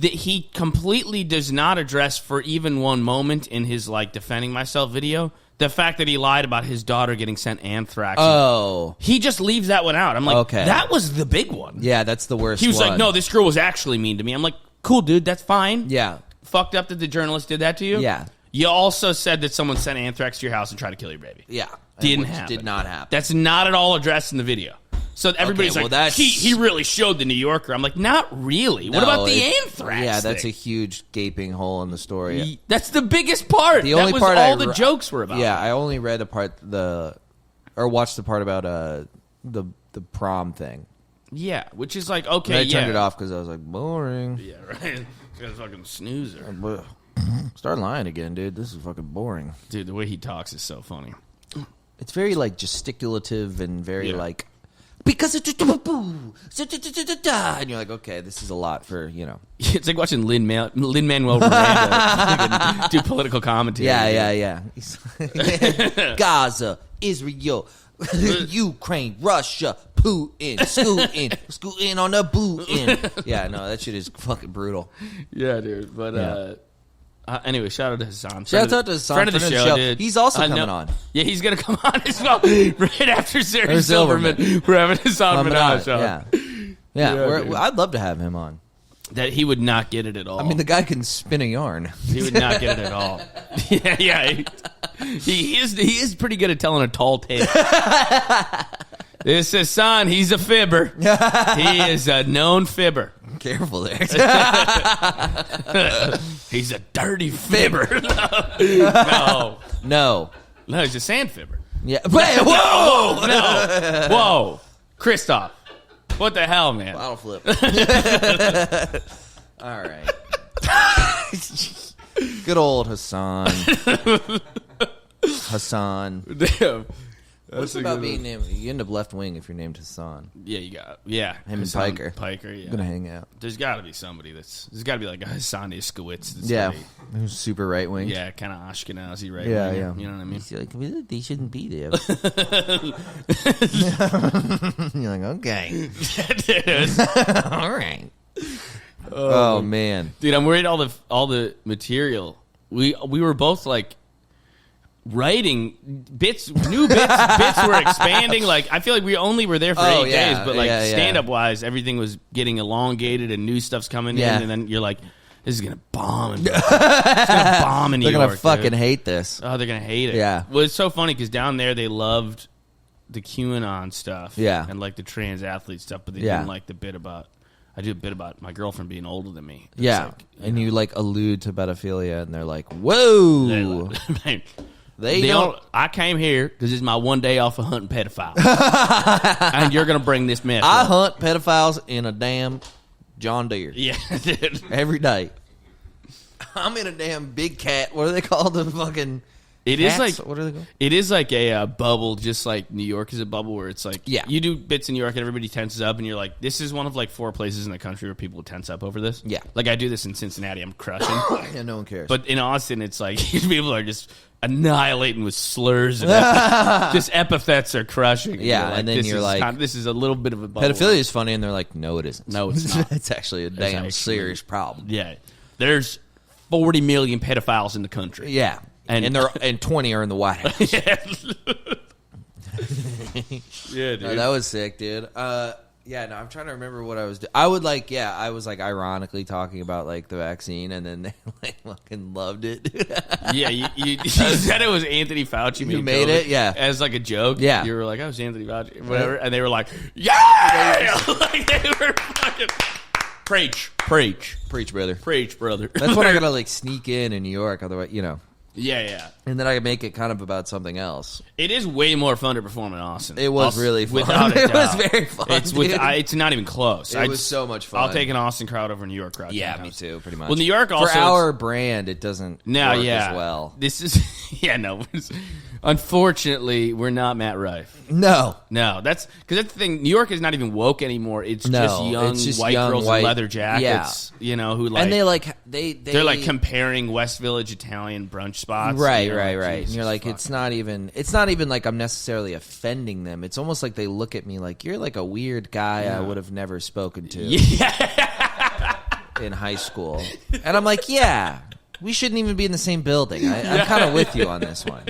he completely does not address for even one moment in his like defending myself video the fact that he lied about his daughter getting sent anthrax. Oh. He just leaves that one out. I'm like, Okay. that was the big one. Yeah, that's the worst He was one. like, no, this girl was actually mean to me. I'm like, cool, dude, that's fine. Yeah. Fucked up that the journalist did that to you. Yeah. You also said that someone sent anthrax to your house and tried to kill your baby. Yeah. Didn't Which happen. Did not happen. That's not at all addressed in the video. So everybody's well, like, that's- he really showed the New Yorker. I'm like, not really. What about the anthrax Yeah, that's thing? a huge gaping hole in the story. That's the biggest part. The only that was part all the jokes were about. Yeah, I only read or watched the part about the prom thing. Yeah, which is like, okay, And I turned it off because I was like, boring. Yeah, right. Got a fucking snoozer. Start lying again, dude. This is fucking boring. Dude, the way he talks is so funny. It's very like gesticulative and very Yeah. like because it's and you're like, okay, this is a lot for It's like watching Lin-Manuel Miranda do political commentary. Yeah. Gaza, Israel, Ukraine, Russia, Putin, scooting on the bootin'. Yeah, no, that shit is fucking brutal. Yeah, dude. But anyway, shout out to Hassan. Shout out to Hassan, friend of the show, dude. He's also coming on. Yeah, he's gonna come on as well right after Sarah Silverman. We're having Hassan Minaj on. Yeah. I'd love to have him on. That he would not get it at all. I mean, the guy can spin a yarn. He would not get it at all. Yeah. He is pretty good at telling a tall tale. This is Hassan. He's a fibber. He is a known fibber. Careful there. He's a dirty fibber. No, he's a sand fibber. Yeah. Wait, whoa! No. Whoa. Christophe. What the hell, man? Bottle flip. All right. Good old Hassan. Damn. What's about being named? You end up left wing if you're named Hassan. Yeah, you got him and Hassan Piker. Piker, yeah. I'm gonna hang out. There's got to be somebody there's got to be like a Hassan Iskowitz. That's Yeah, very- who's super right wing. yeah, kind of Ashkenazi, right? Yeah, winger, yeah. You know what I mean? He's like, well, they shouldn't be there. You're like, okay, all right. Oh man, Dude, I'm worried all the material. We were both like writing bits, new bits were expanding. Like I feel like we only were there for 8 days, but like stand up wise, everything was getting elongated and new stuff's coming in, and then you're like, this is gonna bomb. It's gonna bomb in New they're York. gonna fucking dude. hate this. Oh, they're gonna hate it. Yeah. Well, it's so funny because down there they loved the QAnon stuff. Yeah. And like the trans athlete stuff, but they Yeah. didn't like the bit about. I do a bit about my girlfriend being older than me. It's Yeah, like, and you like allude to pedophilia, and they're like, whoa. They don't. I came here because it's my one day off of hunting pedophiles, and you're gonna bring this mess. I up. hunt pedophiles in a damn John Deere. Yeah, dude. Every day. I'm in a damn big cat. What are they called? The fucking It is cats? like What are they called? it is like a bubble, just like New York is a bubble where it's like you do bits in New York and everybody tenses up, and you're like, this is one of like 4 places in the country where people tense up over this. Yeah. Like I do this in Cincinnati, I'm crushing. Yeah, no one cares. But in Austin, it's like people are just annihilating with slurs and just epithets are crushing. Yeah, and then this you're is like- this is a little bit of a bubble. pedophilia is funny, and they're like, no, it isn't. No, it's not. It's actually a damn actually- serious problem. Yeah, there's 40 million pedophiles in the country. Yeah, and they're and 20 are in the White House. Yeah, dude. No, that was sick, dude. Yeah, no, I'm trying to remember what I was doing. I was like ironically talking about like the vaccine, and then they like fucking loved it. Yeah, you said it was Anthony Fauci. You made it, yeah, as like a joke. Yeah, you were like, "I was Anthony Fauci," whatever, and they were like, "Yeah!" Like they were fucking preach, brother. brother. That's when I gotta like sneak in New York, otherwise, Yeah. and then I make it kind of about something else. It is way more fun to perform in Austin. It was really fun. Without a It was doubt. very fun, It's dude. it's not even close. It was so much fun. I'll take an Austin crowd over a New York crowd. Yeah, me sometimes. too, pretty much. Well, New York also for our brand, it doesn't work as well. This is unfortunately we're not Matt Rife. No, That's because that's the thing. New York is not even woke anymore. It's just white young girls white- in leather jackets. Who like and they're like comparing West Village Italian brunch spots. Right. Like, And you're like, fuck. it's not even like I'm necessarily offending them. It's almost like they look at me like you're like a weird guy I would have never spoken to. Yeah. in high school, and I'm like, yeah, we shouldn't even be in the same building. I'm kind of with you on this one.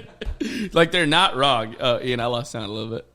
Like, they're not wrong. Ian, I lost sound a little bit.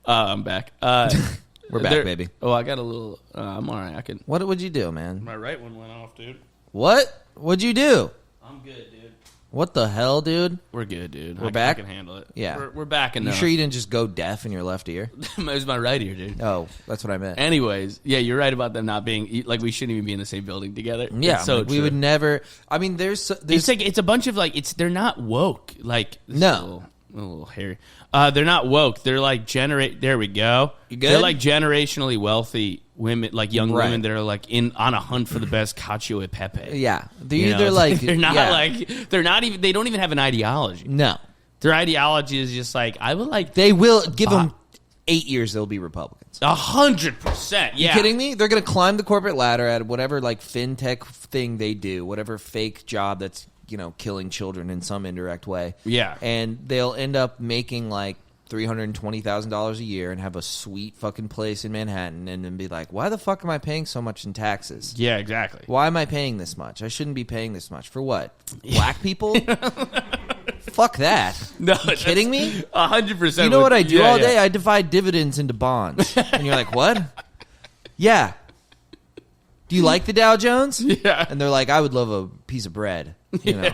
I'm back. We're back, baby. Oh, I got a little. I'm all right. I can. What would you do, man? My right one went off, dude. What? What'd you do? I'm good, dude. What the hell, dude? We're good, dude. We're back? I can handle it. Yeah. We're back enough. You sure you didn't just go deaf in your left ear? It was my right ear, dude. Oh, that's what I meant. Anyways, yeah, you're right about them not being, like, we shouldn't even be in the same building together. Yeah, It's so like, we true. would never. I mean, there's It's like, it's a bunch of, like, they're not woke. Like, this is No. a little hairy. They're not woke. They're like there we go. You good? They're like generationally wealthy women, like young Right. women that are like on a hunt for the best cacio e pepe. yeah. They're You know, either it's like they're not yeah. like they're not even they don't even have an ideology. No, Their ideology is just like I would like they will give them 8 years. They'll be Republicans. 100%. Yeah, You kidding me? They're going to climb the corporate ladder at whatever like fintech thing they do, whatever fake job that's killing children in some indirect way. Yeah. And they'll end up making like $320,000 a year and have a sweet fucking place in Manhattan, and then be like, why the fuck am I paying so much in taxes? Yeah, exactly. Why am I paying this much? I shouldn't be paying this much. For what? Black people? Fuck that. No, You kidding me? 100%. You know what I do all day? I divide dividends into bonds. And you're like, what? Yeah. Do you like the Dow Jones? Yeah. And they're like, I would love a piece of bread. You know.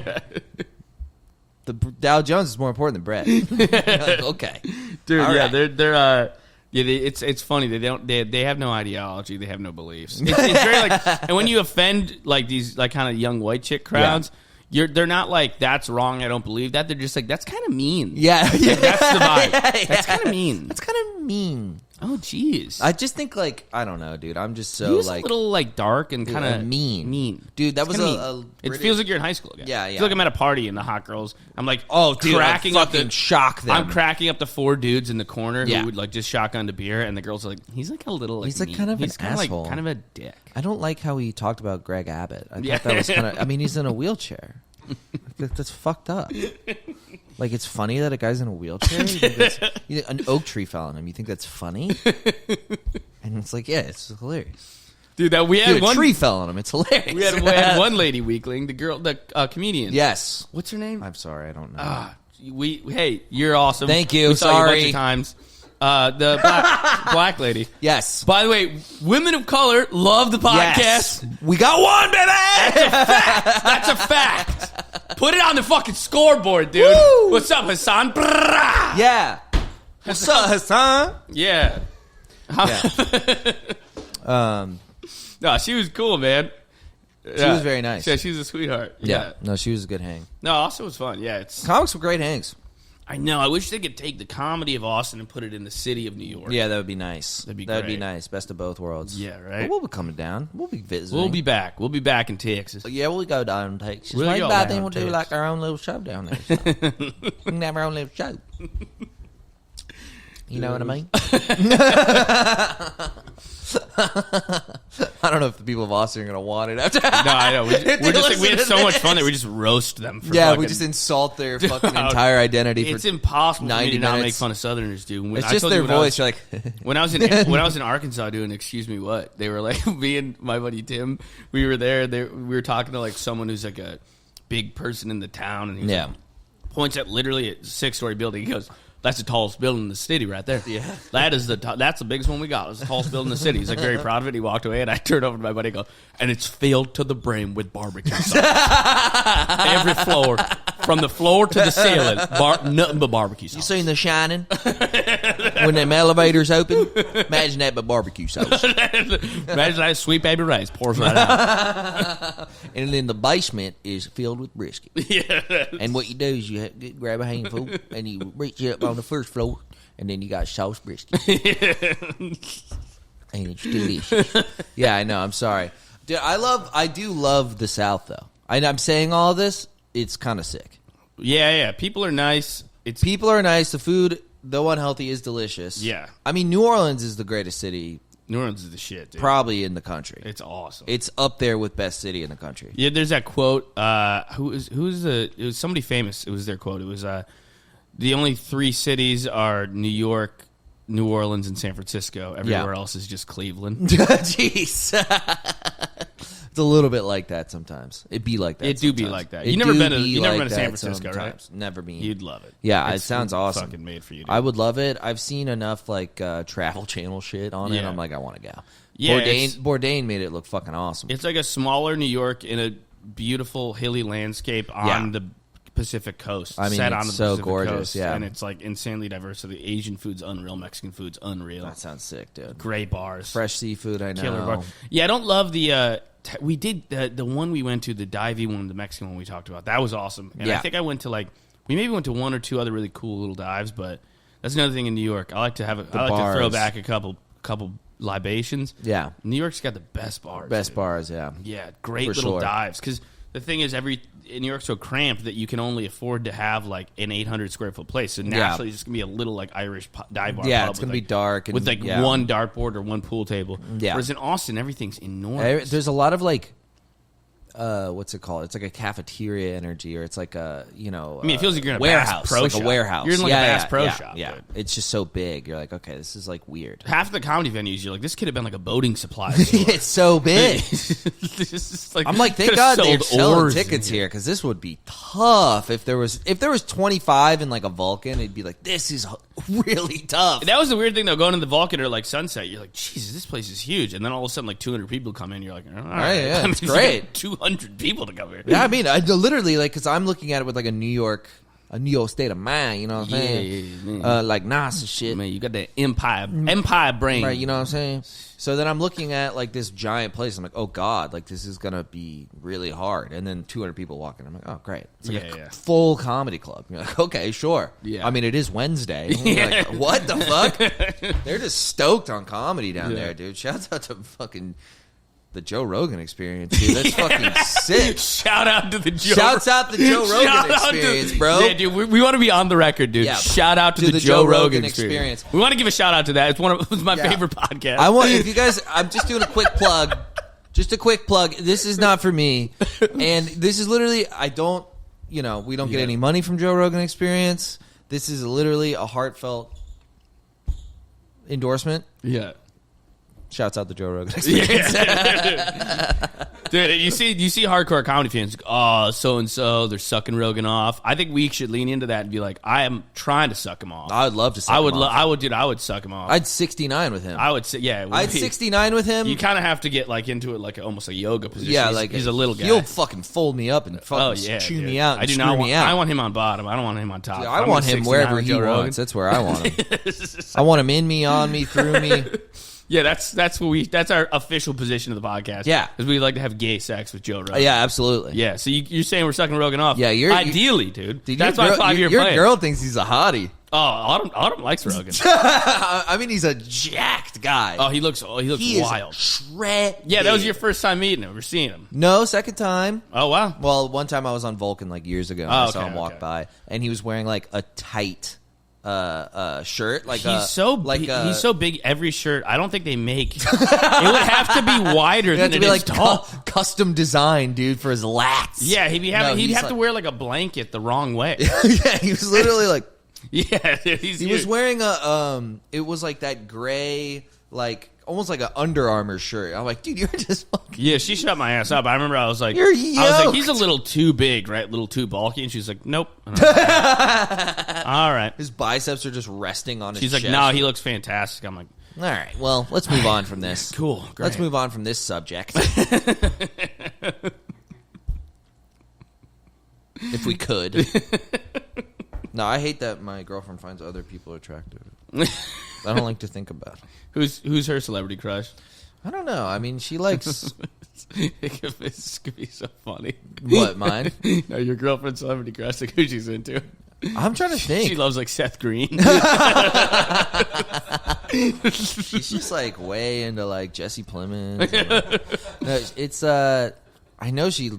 The Dow Jones is more important than bread. You're like, okay. Dude, All yeah, right. they're it's funny. They have no ideology. They have no beliefs. It's very like, and when you offend like these like kind of young white chick crowds, they're not like that's wrong. I don't believe that. They're just like that's kind of mean. Yeah. Like, that's the vibe. Yeah. That's kind of mean. That's kind of mean. Oh, jeez. I just think like, I don't know, dude. I'm just so He was like a little like dark and kind of mean. Dude, that was It feels like you're in high school again. Yeah, I feel like I'm at a party and the hot girls. I'm like, Oh, dude, cracking I'd up fucking shock them. I'm cracking up the 4 dudes in the corner Yeah. who would like just shotgun to beer, and the girls are like, he's like a little. Like, He's like mean. kind of he's an kind of asshole. like kind of a dick. I don't like how he talked about Greg Abbott. I Yeah. thought that was kind of. I mean, he's in a wheelchair. That's fucked up. Like, it's funny that a guy's in a wheelchair. An oak tree fell on him. You think that's funny? And it's like, yeah, it's hilarious. Dude, that we had Dude, a one tree fell on him. It's hilarious. we had one lady weekling, the girl, the comedian. Yes. What's her name? I'm sorry, I don't know. Hey, you're awesome. Thank you. We saw you a bunch Sorry. of times. The black lady. Yes. By the way, women of color love the podcast. Yes. We got one, baby. That's a fact. Put it on the fucking scoreboard, dude. Woo! What's up, Hassan? Brrrah! Yeah. What's up, Hassan? Yeah. Yeah. No, she was cool, man. She was very nice. Yeah, she's a sweetheart. Yeah. No, she was a good hang. No, Austin was fun. Yeah, it's. Comics were great hangs. I know. I wish they could take the comedy of Austin and put it in the city of New York. Yeah, that would be nice. That'd be That'd great. nice. Best of both worlds. Yeah, right? But we'll be coming down. We'll be visiting. We'll be back. We'll be back in Texas. Yeah, we'll go down to Texas. We'll Maybe go by down then we'll to do Texas. like our own little show down there. So. We can have our own little show. You know what I mean? I don't know if the people of Austin are going to want it after. No, I know. We're just like, we had listen so to much fun that this. we just roast them for Yeah, fucking, we just insult their fucking Dude, entire identity It's for impossible for me 90 to not make minutes. fun of Southerners, dude. When It's I just told their you when I voice. was- You're like, when I was in Arkansas doing Excuse Me What, they were like, me and my buddy Tim, we were there. We were talking to like someone who's like a big person in the town, and he was yeah. like, points at literally a 6-story building. He goes, "That's the tallest building in the city right there. Yeah. That's the biggest one we got. It's the tallest building in the city." He's like very proud of it. He walked away, and I turned over to my buddy and go, "And it's filled to the brim with barbecue sauce. Every floor, from the floor to the ceiling, nothing but barbecue sauce." You seen The Shining? When them elevators open? Imagine that but barbecue sauce. Imagine that Sweet Baby Ray's pours right out. And then the basement is filled with brisket. Yeah. And what you do is you grab a handful and you reach up on the first floor, and then you got sauce brisket. And it's delicious. Yeah, I know. I'm sorry. Dude, I do love the South, though. I'm saying all of this, it's kind of sick. Yeah. People are nice. People are nice. The food, though unhealthy, is delicious. Yeah. I mean, New Orleans is the greatest city New Orleans is the shit, dude. probably in the country. It's awesome. It's up there with best city in the country. Yeah, there's that quote. It was somebody famous. It was their quote. It was the only 3 cities are New York, New Orleans, and San Francisco. Everywhere else is just Cleveland. Jeez. It's a little bit like that sometimes. It be like that. It do be like that. You never been to San Francisco, right? Never been. You'd love it. Yeah, It's it sounds awesome. Fucking made for you. Dude. I would love it. I've seen enough like Travel Channel shit on it. Yeah. I'm like, I want to go. Yeah, Bourdain made it look fucking awesome. It's like a smaller New York in a beautiful hilly landscape on the Pacific coast. I mean, set it's on the so Pacific gorgeous, coast, yeah. and it's like insanely diverse. So the Asian food's unreal, Mexican food's unreal. That sounds sick, dude. Great bars, Fresh seafood, I know. killer bar. Yeah, I don't love the. We did the one we went to, the divey one, the Mexican one we talked about. That was awesome, and I think I went to we maybe went to one or two other really cool little dives, but that's another thing in New York. I like to have I like to throw back a couple libations. Yeah, New York's got the best bars. Best bars, yeah. Yeah, great For little sure. dives. Because the thing is, New York's so cramped that you can only afford to have like an 800 square foot place. So naturally, it's just gonna be a little like Irish dive bar. Yeah, pub it's gonna with, be dark and, with like yeah. one dartboard or one pool table. Yeah. Whereas in Austin, everything's enormous. There's a lot of like, what's it called? It's like a cafeteria energy, or it's like a I mean, it feels like you're in a warehouse, Bass Pro like Shop. a warehouse. You're in like a Bass Pro yeah, Shop. Yeah, dude. it's just so big. You're like, okay, this is like weird. Half the comedy venues, you're like, this could have been like a boating supply store. It's so big. This is like, I'm like, thank could've God they're sold selling oars in tickets here, because this would be tough if there was 25 in like a Vulcan. It'd be like, this is really tough. That was the weird thing though. Going to the Vulcan or like Sunset, you're like, Jesus, this place is huge. And then all of a sudden, like 200 people come in. You're like, all right, yeah, it's you great. got 200 people to come here. Yeah, I mean, I literally like, because I'm looking at it with like a New York state of mind. You know what I'm saying? Like Nas and shit. Man, you got that empire brain. Right, you know what I'm saying? So then I'm looking at like this giant place. I'm like, oh God, like this is gonna be really hard. And then 200 people walking. I'm like, oh great, it's like a full comedy club. You're like, okay, sure. Yeah. I mean, it is Wednesday. You're like, what the fuck? They're just stoked on comedy down there, dude. Shouts out to fucking the Joe Rogan Experience, dude. That's fucking sick. Shout out to the Joe. Shouts out the Joe Rogan Experience, bro. Yeah, dude. We want to be on the record, dude. Yeah. Shout out to the Joe Rogan Experience. We want to give a shout out to that. It's my favorite podcast. I want, if you guys, I'm just doing a quick plug. Just a quick plug. This is not for me, and this is literally, I don't, we don't get any money from Joe Rogan Experience. This is literally a heartfelt endorsement. Yeah. Shouts out the Joe Rogan Experience. Dude, you see hardcore comedy fans, oh, so-and-so, they're sucking Rogan off. I think we should lean into that and be like, I am trying to suck him off. I would love to suck him off. I would suck him off. I'd 69 with him. I would say, yeah. I'd 69 with him. You kind of have to get like into it like almost a yoga position. Yeah, he's a little guy. He'll fucking fold me up and fucking chew me out and I do screw not me out. I want him on bottom. I don't want him on top. Yeah, I want him wherever he wants. That's where I want him. I want him in me, on me, through me. Yeah, that's our official position of the podcast. Yeah, because we like to have gay sex with Joe Rogan. Yeah, absolutely. Yeah, so you're saying we're sucking Rogan off? Yeah, ideally, dude. That's my 5-year plan. Your girl thinks he's a hottie. Oh, Autumn likes Rogan. I mean, he's a jacked guy. Oh, he looks wild. Shred. Yeah, that was your first time meeting him or seeing him. No, second time. Oh wow. Well, one time I was on Vulcan like years ago. And I saw him walk by, and he was wearing like a tight shirt. Like he's so big. Every shirt, I don't think they make. It would have to be wider than it is tall. Custom design, dude, for his lats. Yeah, he'd have to wear like a blanket the wrong way. Yeah, he was literally like. Yeah, he was wearing it was like that gray, like almost like an Under Armour shirt. I'm like, dude, you're just fucking. Yeah, she shut my ass up. I remember I was like, you're yoked. I was like, he's a little too big, right? A little too bulky. And she's like, nope. All right. His biceps are just resting on his chest. She's like, no, he looks fantastic. I'm like, all right, well, let's move on from this. Cool. Great. Let's move on from this subject. If we could. No, I hate that my girlfriend finds other people attractive. I don't like to think about it. Who's her celebrity crush? I don't know. I mean, she likes... This could be so funny. What, mine? No, your girlfriend's celebrity crush, like who she's into. I'm trying to think. She loves like Seth Green. She's just like way into like Jesse Plemons. No, it's I know she...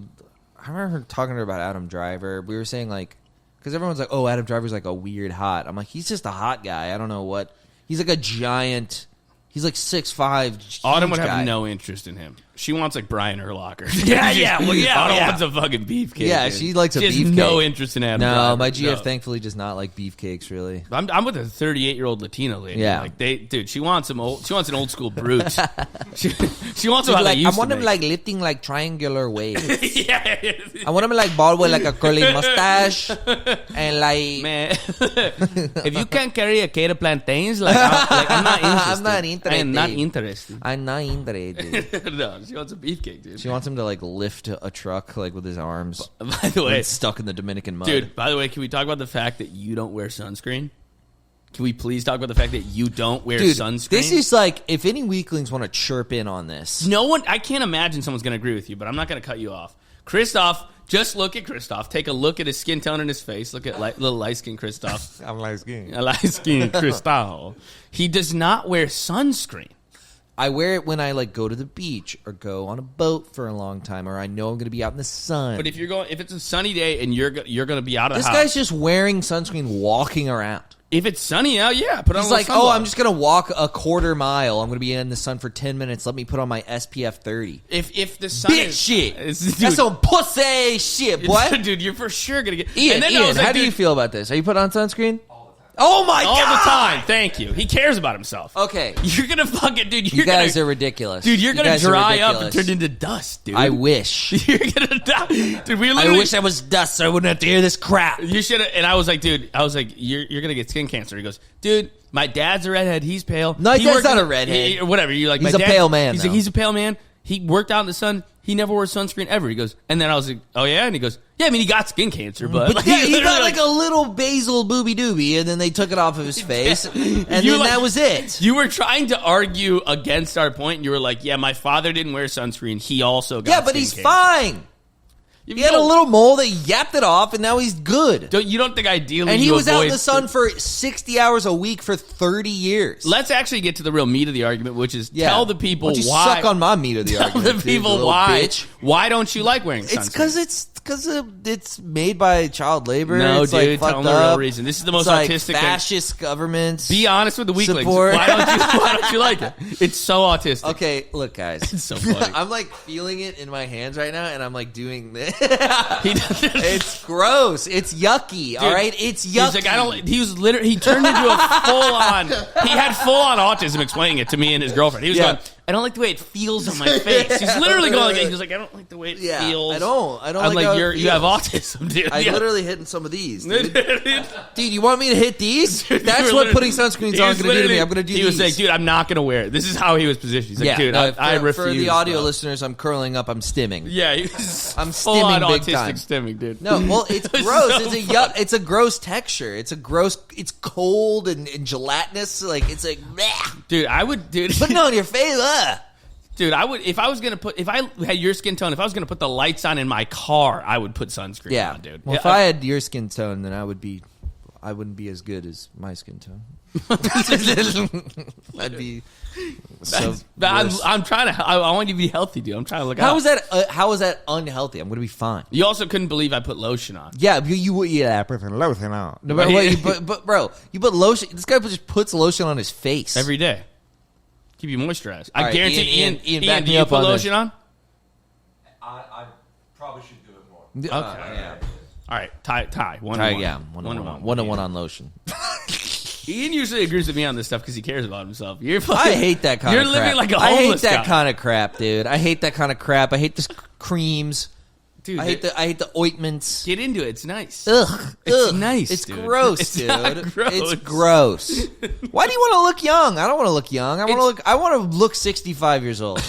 I remember her talking to her about Adam Driver. We were saying like... Because everyone's like, oh, Adam Driver's like a weird hot. I'm like, he's just a hot guy. I don't know what... He's like a giant... He's like 6'5". Autumn would have no interest in him. She wants like Brian Urlacher. Well, I don't want some fucking beefcake. Yeah, dude. she likes a She has beefcake. no interest in Adam No, Driver. my GF thankfully does not like beefcakes. Really, I'm with a 38-year-old Latina lady. Yeah. Like dude, she wants an old school brute. she wants them how they like, used I want to him make. like lifting like triangular waves. Yeah. I want him like bald with like a curly mustache and like. Man, if you can't carry a cake of plantains, I'm not interested. I'm not interested. I am not interested. I'm not interested. No, she wants a beefcake, dude. She wants him to like lift a truck like with his arms. By the When way, it's stuck in the Dominican mud. dude, by the way, can we talk about the fact that you don't wear sunscreen? Can we please talk about the fact that you don't wear sunscreen? This is like, if any weaklings want to chirp in on this. No one, I can't imagine someone's going to agree with you, but I'm not going to cut you off. Christophe, just look at Christophe. Take a look at his skin tone in his face. Look at little light-skinned Christophe. I'm light skinned. A light-skinned Christophe. He does not wear sunscreen. I wear it when I like go to the beach or go on a boat for a long time, or I know I'm going to be out in the sun. But if it's a sunny day and you're going to be out of the This house. guy's just wearing sunscreen walking around. If it's sunny out, yeah, put on He's a like, little sunblock. I'm just going to walk a quarter mile. I'm going to be in the sun for 10 minutes. Let me put on my SPF 30. If the sun Bitch is... shit. Dude, That's some pussy shit, boy. Dude, you're for sure going to get... Ian, and then I was like, how do you dude, feel about this? Are you putting on sunscreen? Oh my all god! the time. Thank you. He cares about himself. Okay. You're going to fucking... Dude, You guys are ridiculous. Dude, you're You going to guys are dry up and ridiculous. turn into dust, dude. I wish. You're going to die. Dude, we I literally... wish I was dust so I wouldn't have to hear this crap. You should have... And I was like, you're going to get skin cancer. He goes, dude, my dad's a redhead. He's pale. No, He dad's worked not in a redhead. Whatever. You're like, He's my a dad- pale man, He's though. like, he's a pale man. He worked out in the sun. He never wore sunscreen ever. He goes, and then I was like, oh yeah? And he goes, yeah, I mean, he got skin cancer, but... But yeah, he literally got like a little basil booby doobie, and then they took it off of his face, and then that was it. You were trying to argue against our point, and you were like, yeah, my father didn't wear sunscreen. He also got Yeah, but skin he's cancer. fine. He had a little mole that yapped it off, and now he's good. You don't think ideally And he you was out in avoid- the sun for 60 hours a week for 30 years. Let's actually get to the real meat of the argument, which is tell the people Why don't you why. suck on my meat of the tell argument, the dude, you people little why. bitch. Why don't you like wearing sunscreen? It's because it's made by child labor. No, it's dude, like tell fucked them the real up. reason. This is the It's most like autistic thing. fascist governments. Be honest with the weaklings. Support. Why don't you like it? It's so autistic. Okay, look, guys. It's so funny. I'm like feeling it in my hands right now, and I'm like doing this. He doesn't. It's gross. It's yucky. All right, it's yucky. He's like, I don't. He was literally. He turned into a full on. He had full on autism explaining it to me and his girlfriend. He was going, I don't like the way it feels on my face. He's literally going like, he was like, I don't like the way it Yeah, feels. I don't I'm like like, how it you have feels. autism, dude. I Yeah. literally hitting some of these, dude. Dude, Dude, you want me to hit these? That's what putting sunscreens on is going to do to me. I'm going to do these. He was like, dude, I'm not going to wear it. This is how he was positioned. He's like, yeah, dude, no, I refuse. For the audio bro. listeners, I'm curling up. I'm stimming. Yeah, he was I'm full on stimming big autistic time. stimming, dude. No, well, it's It was gross. so funny. It's a gross texture. It's cold and gelatinous. Like it's like, bleh. Dude, I would, dude. Put it on your face. Ugh. Dude, I would if I had your skin tone, if I was gonna put the lights on in my car, I would put sunscreen Yeah, on, dude. Well, Yeah, if I had your skin tone, then I wouldn't be as good as my skin tone. I'd be. So worse. I'm trying to. I want you to be healthy, dude. I'm trying to look. How out. is that? How is that unhealthy? I'm going to be fine. You also couldn't believe I put lotion on. Yeah, I prefer lotion on. No, but bro, you put lotion. This guy just puts lotion on his face Every day. Keep you moisturized. All I right, guarantee Ian, back do me you up put on this. lotion on? I probably should do it more. Okay. Yeah. All right, tie. One All to right, one. yeah, one to one on lotion. Ian usually agrees with me on this stuff because he cares about himself. You're fucking, I hate that kind you're of living crap. like a I hate homeless that guy. kind of crap, dude. I hate that kind of crap. I hate the creams. Dude, I hate the ointments. Get into it. It's nice. Ugh, It's ugh. nice, It's dude. gross, It's dude. not gross. It's gross. Why do you want to look young? I don't want to look young. I want to look 65 years old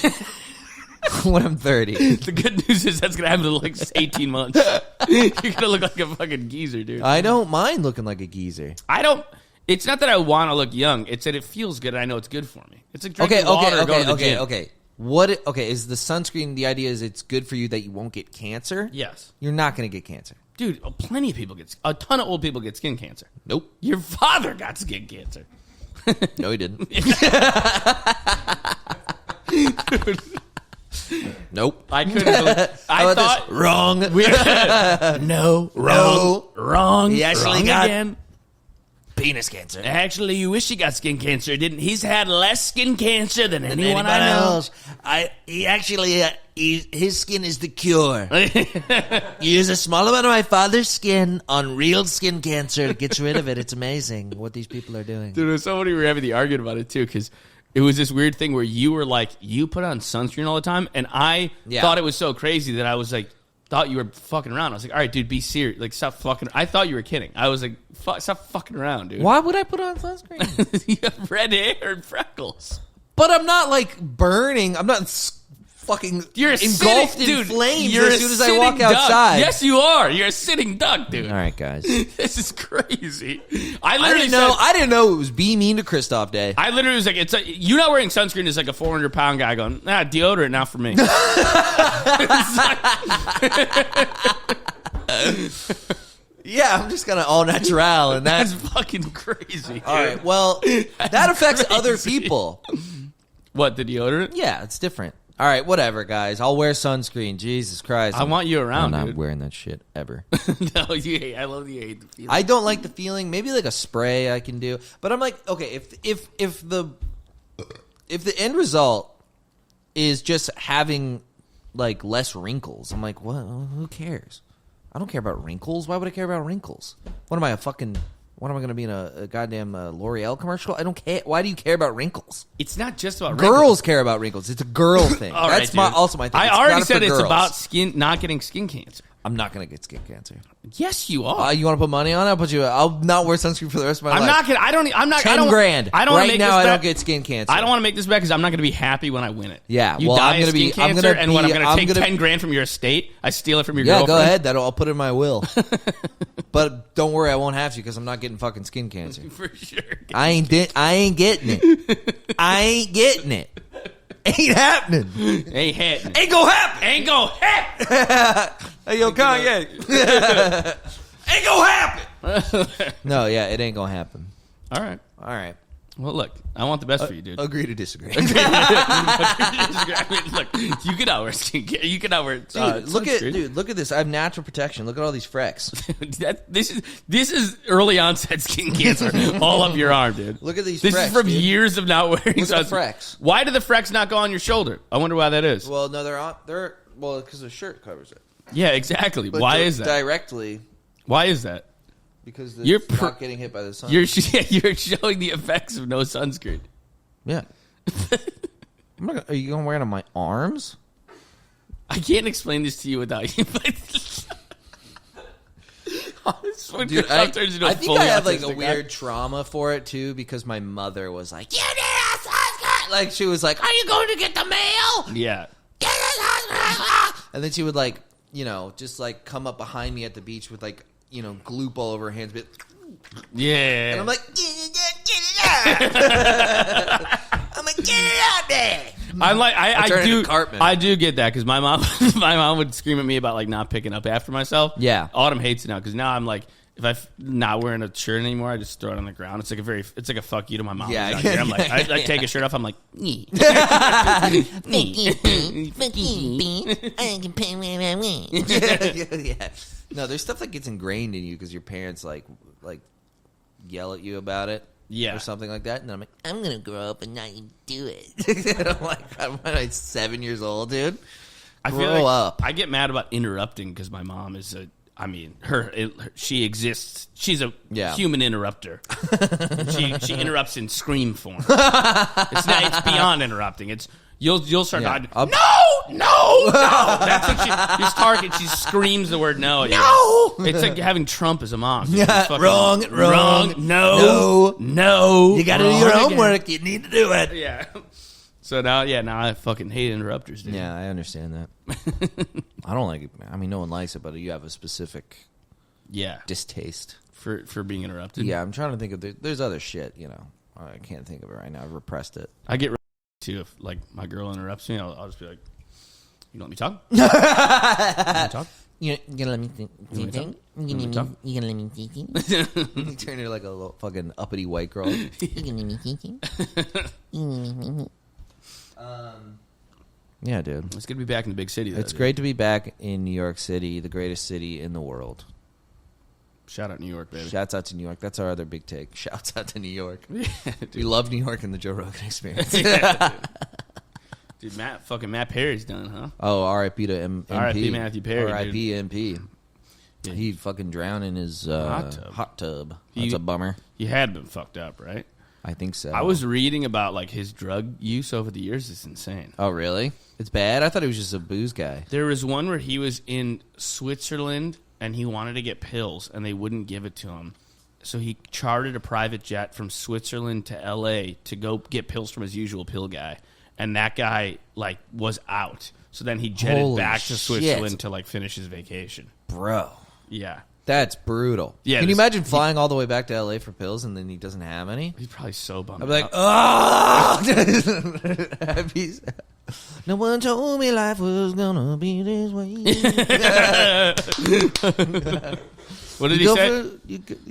when I'm 30. The good news is that's gonna happen in like 18 months. You're gonna look like a fucking geezer, dude. I don't mind looking like a geezer. I don't. It's not that I want to look young. It's that it feels good. And I know it's good for me. It's like drinking water. Or going to the gym. Okay. Is the sunscreen? The idea is it's good for you that you won't get cancer. Yes, You're not going to get cancer. dude. Plenty of people a ton of old people get skin cancer. Nope. Your father got skin cancer. No, he didn't. Nope. I couldn't. Believe, I How about thought this? Wrong. no, No. wrong. He actually wrong got- again. penis cancer. Actually, you wish he got skin cancer, didn't? He's had less skin cancer than anyone I know. His skin is the cure. You use a small amount of my father's skin on real skin cancer. It gets rid of it. It's amazing what these people are doing. Dude, it was somebody we were having the argument about it too, because it was this weird thing where you were like, you put on sunscreen all the time, and I thought it was so crazy that I was like, thought you were fucking around. I was like, all right, dude, be serious. Like, stop fucking. I thought you were kidding. I was like, stop fucking around, dude. Why would I put on sunscreen? You have red hair and freckles. But I'm not like burning. I'm not fucking You're engulfed in flames as soon as I walk outside. Yes, you are. You're a sitting duck, dude. All right, guys. This is crazy. I didn't know it was be mean to Christophe Day. I literally was like, you not wearing sunscreen is like a 400-pound guy going, deodorant not for me. Yeah, I'm just gonna all natural, and that's fucking crazy. Dude. All right, well, that affects other people. What, the deodorant? Yeah, it's different. All right, whatever, guys. I'll wear sunscreen. Jesus Christ. I want you around, I'm not dude. wearing that shit ever. No, you hate. I love the hate the feeling. I don't like the feeling. Maybe like a spray I can do. But I'm like, okay, if the end result is just having like less wrinkles, I'm like, what? Who cares? I don't care about wrinkles. Why would I care about wrinkles? What am I going to be in a goddamn L'Oreal commercial? I don't care. Why do you care about wrinkles? It's not just about wrinkles. Girls care about wrinkles. It's a girl thing. That's also my thing. I already said it's about not getting skin cancer. I'm not going to get skin cancer. Yes, you are. You want to put money on it? I'll not wear sunscreen for the rest of my life. I'm not gonna. I'm not. $10,000. I don't right now. I don't get skin cancer. I don't want to make this bet because I'm not going to be happy when I win it. Yeah, you die of skin cancer, and what I'm going to take $10,000 from your estate. I steal it from your girlfriend. Yeah, go ahead. I'll put it in my will. But don't worry, I won't have to because I'm not getting fucking skin cancer. For sure. I ain't getting it. I ain't getting it. Ain't happening. Ain't happening. Ain't gonna happen. Ain't gonna happen. Hey, yo, Kanye. Ain't gonna happen. No, yeah, it ain't gonna happen. All right. Well, look, I want the best for you, dude. Agree to disagree. I mean, look, you can outwear skincare. You can outwear. Look at this. I have natural protection. Look at all these frecks. This is early onset skin cancer all up your arm, dude. Look at these. This frecks, is from dude. years of not wearing. Look at the frecks. Why do the frecks not go on your shoulder? I wonder why that is. Well, no, they're because the shirt covers it. Yeah, exactly. But why is that? Directly. Why is that? Because you're not getting hit by the sun. You're showing the effects of no sunscreen. Yeah. Are you going to wear it on my arms? I can't explain this to you without you. Dude, I think I have like a weird trauma for it too because my mother was like, "You need a sunscreen." Like she was like, "Are you going to get the mail?" Yeah. Get a sunscreen. And then she would like, just like come up behind me at the beach with like, gloop all over her hands, but yeah. And I'm like, get it out. I'm like, get it out there. I'm like, I do get that because my mom would scream at me about like not picking up after myself. Yeah, Autumn hates it now because now I'm like, if I'm not wearing a shirt anymore, I just throw it on the ground. It's like a fuck you to my mom. Yeah, I'm like, I take a shirt off. I'm like, I can pay where I want. Yeah. No, there's stuff that gets ingrained in you because your parents like yell at you about it. Yeah. Or something like that. And I'm like, I'm going to grow up and not even do it. and I'm like, I'm 7 years old, dude. I feel like I get mad about interrupting because my mom is she exists. She's a human interrupter. she interrupts in scream form. It's beyond interrupting. It's you'll start no. That's what she's targeting. She screams the word no. No. It's like having Trump as a mom. Yeah, wrong. No. You got to do your homework. You need to do it. Yeah. So now I fucking hate interrupters, dude. Yeah, I understand that. I don't like it. I mean, no one likes it, but you have a specific distaste for being interrupted. Yeah, I'm trying to think of there's other shit, I can't think of it right now. I've repressed it. I get too if like my girl interrupts me, I'll just be like, "You don't let me talk." You let me talk. You gonna let me think? You gonna let me think? You turn her like a little fucking uppity white girl. You gonna let me thinking? Yeah, dude. It's good to be back in the big city. It's great to be back in New York City, the greatest city in the world. Shout out New York, baby. Shouts out to New York. That's our other big take. Shouts out to New York. Yeah, We love New York and the Joe Rogan Experience. Dude, Matt Perry's done, huh? Oh, R.I.P. to MP. R.I.P. Matthew Perry, R.I.P. MP. Yeah. He fucking drowned in his hot tub. That's a bummer. He had been fucked up, right? I think so. I was reading about like his drug use over the years. It's insane. Oh, really? It's bad? I thought he was just a booze guy. There was one where he was in Switzerland and he wanted to get pills and they wouldn't give it to him. So he chartered a private jet from Switzerland to L.A. to go get pills from his usual pill guy. And that guy, like, was out. So then he jetted Holy back to Switzerland shit. to, like, finish his vacation. Bro. Yeah. That's brutal. Yeah, Can you imagine flying all the way back to L.A. for pills and then he doesn't have any? He's probably so bummed I'd be like, out. oh! No one told me life was gonna be this way. What did he say?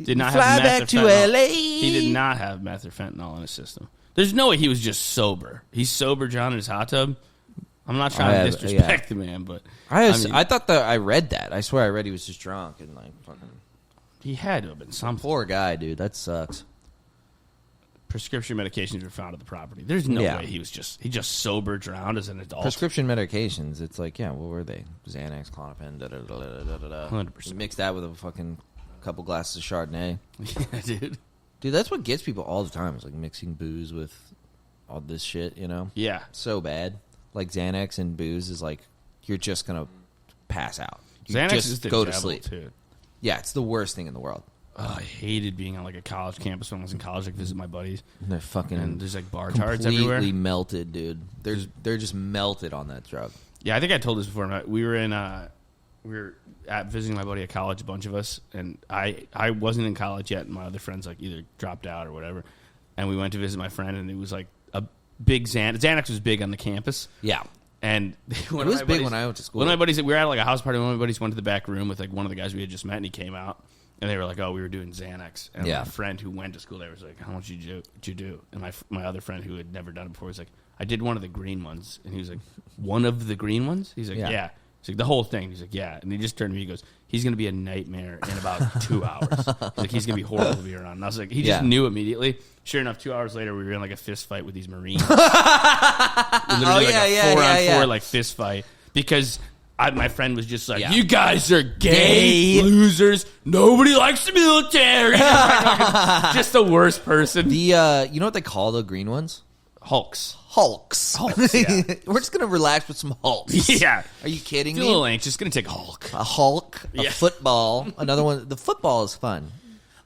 Did not fly have meth back or to fentanyl. L.A. He did not have meth or fentanyl in his system. There's no way he was just sober. He's sober, John, in his hot tub. I'm not trying to disrespect the man, but I thought that I read that. I swear I read he was just drunk and like fucking. he had to have been something. Poor guy, dude. That sucks. Prescription medications were found at the property. There's no way he just sober drowned as an adult. Prescription medications. It's like, yeah, what were they? Xanax, Klonopin, da da da da da da. 100%. You mix that with a fucking couple glasses of Chardonnay. Yeah, dude. Dude, that's what gets people all the time. It's like mixing booze with all this shit, you know? Yeah. So bad. Like Xanax and booze is like, you're just going to pass out. You Xanax just is the go to devil, sleep. too. Yeah, it's the worst thing in the world. Oh, I hated being on like a college campus when I was in college. Like visit my buddies, And they're fucking and there's like bar tards everywhere. completely melted, dude. They're just melted on that drug. Yeah, I think I told this before. We were at visiting my buddy at college, a bunch of us, and I wasn't in college yet, and my other friends like either dropped out or whatever. And we went to visit my friend, and it was like a big Xanax. Xanax was big on the campus. Yeah. And It was big when I went to school. One of my buddies, we were at like a house party. One of my buddies went to the back room with like one of the guys we had just met, and he came out, and they were like, "Oh, we were doing Xanax." And Yeah. my friend who went to school there was like, "How much did you do?" And my other friend who had never done it before was like, "I did one of the green ones." And he was like, "One of the green ones?" He's like, Yeah. "Yeah." He's like, "The whole thing." He's like, "Yeah." And he just turned to me. He goes, "He's going to be a nightmare in about 2 hours." He's like, "He's going to be horrible to be around." And I was like, he just knew immediately. Sure enough, 2 hours later, we were in like a fist fight with these Marines. Literally like a 4-on-4 like fist fight because my friend was just like, "You guys are gay losers. Nobody likes the military." Just the worst person. You know what they call the green ones? Hulks. Hulks. Yeah. We're just gonna relax with some hulks. Yeah. Are you kidding Feel me? a little anxious. Going to take a Hulk. A Hulk, a Yeah. football, another one. The football is fun.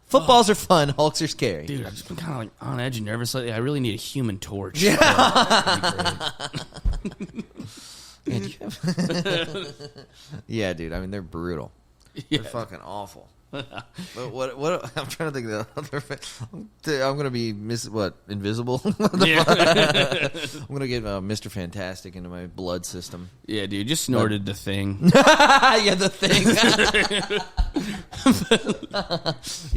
Footballs are fun. Hulks are scary. Dude, I've just been kind of like on edge and nervous lately. I really need a Human Torch. Yeah, dude. I mean, they're brutal. They're fucking awful. But what? I'm trying to think of the other. I'm gonna be invisible. Yeah. I'm gonna get Mr. Fantastic into my blood system. Yeah, dude, just snorted the thing. Yeah, the thing.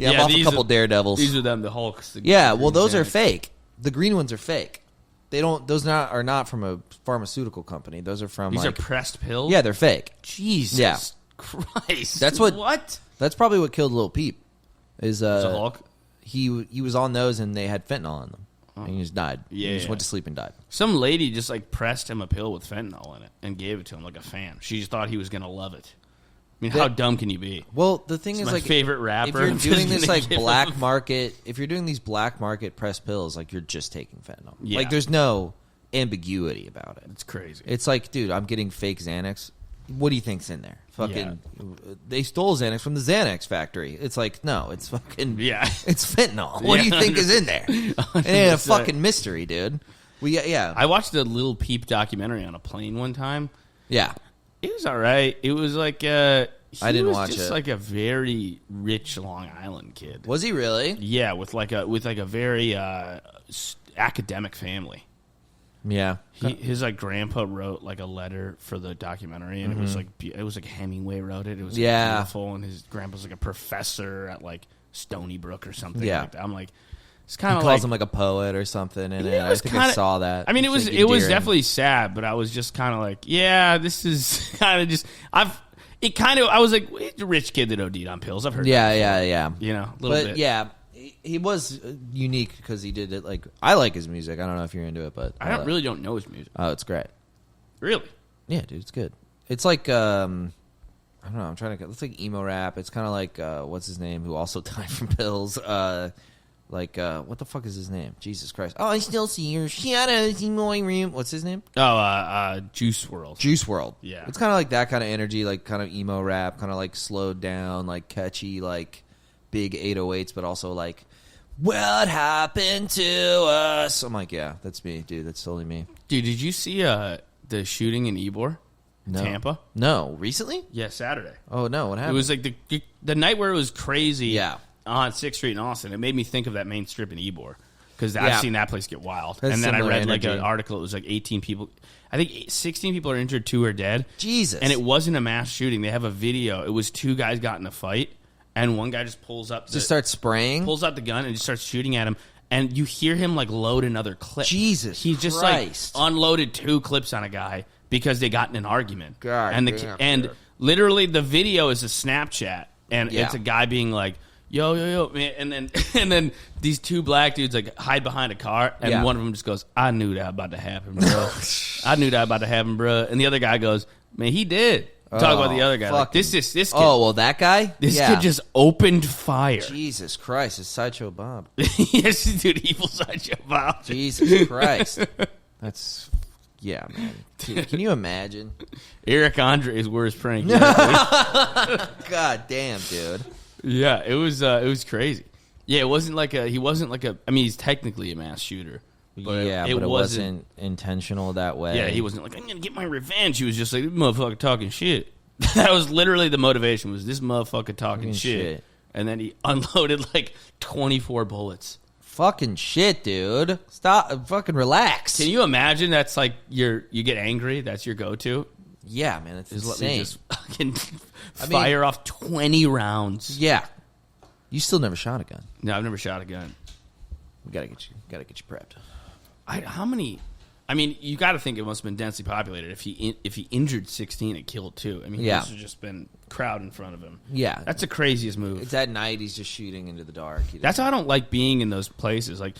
I'm off a couple daredevils. These are them, the Hulks. Those are fake. The green ones are fake. They don't. Those are not from a pharmaceutical company. Those are from. These are pressed pills. Yeah, they're fake. Jesus Christ. That's what. What? That's probably what killed Lil Peep. Is a Hulk? He was on those and they had fentanyl in them. And he just died. Yeah, He just went to sleep and died. Some lady just like pressed him a pill with fentanyl in it and gave it to him like a fan. She just thought he was gonna love it. I mean, how dumb can you be? Well, the thing It's is, my like, favorite rapper. if you're I'm doing just this gonna like give black him- market, if you're doing these black market pressed pills, like you're just taking fentanyl. Yeah. Like there's no ambiguity about it. It's crazy. It's like, dude, I'm getting fake Xanax. What do you think's in there? Fucking, they stole Xanax from the Xanax factory. It's like, no, it's fucking, it's fentanyl. What do you think is in there? It ain't a fucking mystery, dude. I watched a Lil Peep documentary on a plane one time. Yeah. It was all right. It was like I didn't watch just it. like a very rich Long Island kid. Was he really? Yeah, with like a very academic family. Yeah. His like grandpa wrote like a letter for the documentary, and it was like Hemingway wrote it. It was beautiful, and his grandpa's like a professor at like Stony Brook or something. Yeah. Like that. I'm like, it's kind He of calls like him like a poet or something in it. it I was think I saw that. I mean, it It's was like definitely sad, but I was just kind of like, yeah, this is kind of just it kind of, I was like, he's a rich kid that OD'd on pills. I've heard that before. Yeah. You know, a little bit. Yeah, he was unique because he did it, like, I like his music. I don't know if you're into it, but... I really don't know his music. Oh, it's great. Really? Yeah, dude, it's good. It's like, I don't know, I'm trying to... It's like emo rap. It's kind of like, what's his name, who also died from pills. What the fuck is his name? Jesus Christ. Oh, I still see your shadows in my room. What's his name? Oh, Juice WRLD. Juice WRLD. Yeah. It's kind of like that kind of energy, like kind of emo rap, kind of like slowed down, like catchy, like big 808s, but also like, what happened to us? I'm like, yeah, that's me, dude. That's totally me. Dude, did you see the shooting in Ybor? No. Tampa? No. Recently? Yeah, Saturday. Oh, no. What happened? It was like the night where it was crazy. Yeah. On 6th Street in Austin. It made me think of that main strip in Ybor because Yeah. I've seen that place get wild. That's and then I similar read like energy. an article. It was like 18 people. I think 16 people are injured, 2 are dead. Jesus. And it wasn't a mass shooting. They have a video. It was 2 guys got in a fight, and one guy just pulls up, Just start spraying? pulls out the gun and just starts shooting at him. And you hear him like load another clip. Jesus He just Christ. like unloaded 2 clips on a guy because they got in an argument. God and damn, and dude. literally the video is a Snapchat, and Yeah. it's a guy being like, yo, man, and then these 2 black dudes like hide behind a car, and Yeah. one of them just goes, I knew that about to happen, bro. I knew that about to happen, bro. And the other guy goes, man, he did. Talk about the other guy. Like, this kid. Oh, well, that guy? This Yeah. kid just opened fire. Jesus Christ, it's Sideshow Bob. Yes, dude, evil Sideshow Bob. Jesus Christ. That's... Yeah, man. Can you imagine? Eric Andre's worst prank. God damn, dude. Yeah, it was crazy. Yeah, it wasn't like he wasn't like a. I mean, he's technically a mass shooter. But but it wasn't intentional that way. Yeah, he wasn't like, I'm gonna get my revenge. He was just like, this motherfucker talking shit. That was literally the motivation. Was this motherfucker talking shit? And then he unloaded like 24 bullets. Fucking shit, dude. Stop. Fucking relax. Can you imagine? That's like you get angry. That's your go-to. Yeah, man. It's Is let me insane. just fucking fire off 20 rounds. Yeah. You still never shot a gun. No, I've never shot a gun. We gotta get you prepped. How many? I mean, you got to think it must have been densely populated. If he injured 16, it killed 2. I mean, he Yeah. must have just been crowd in front of him. Yeah. That's the craziest move. It's at night. He's just shooting into the dark. That's why I don't like being in those places. Like,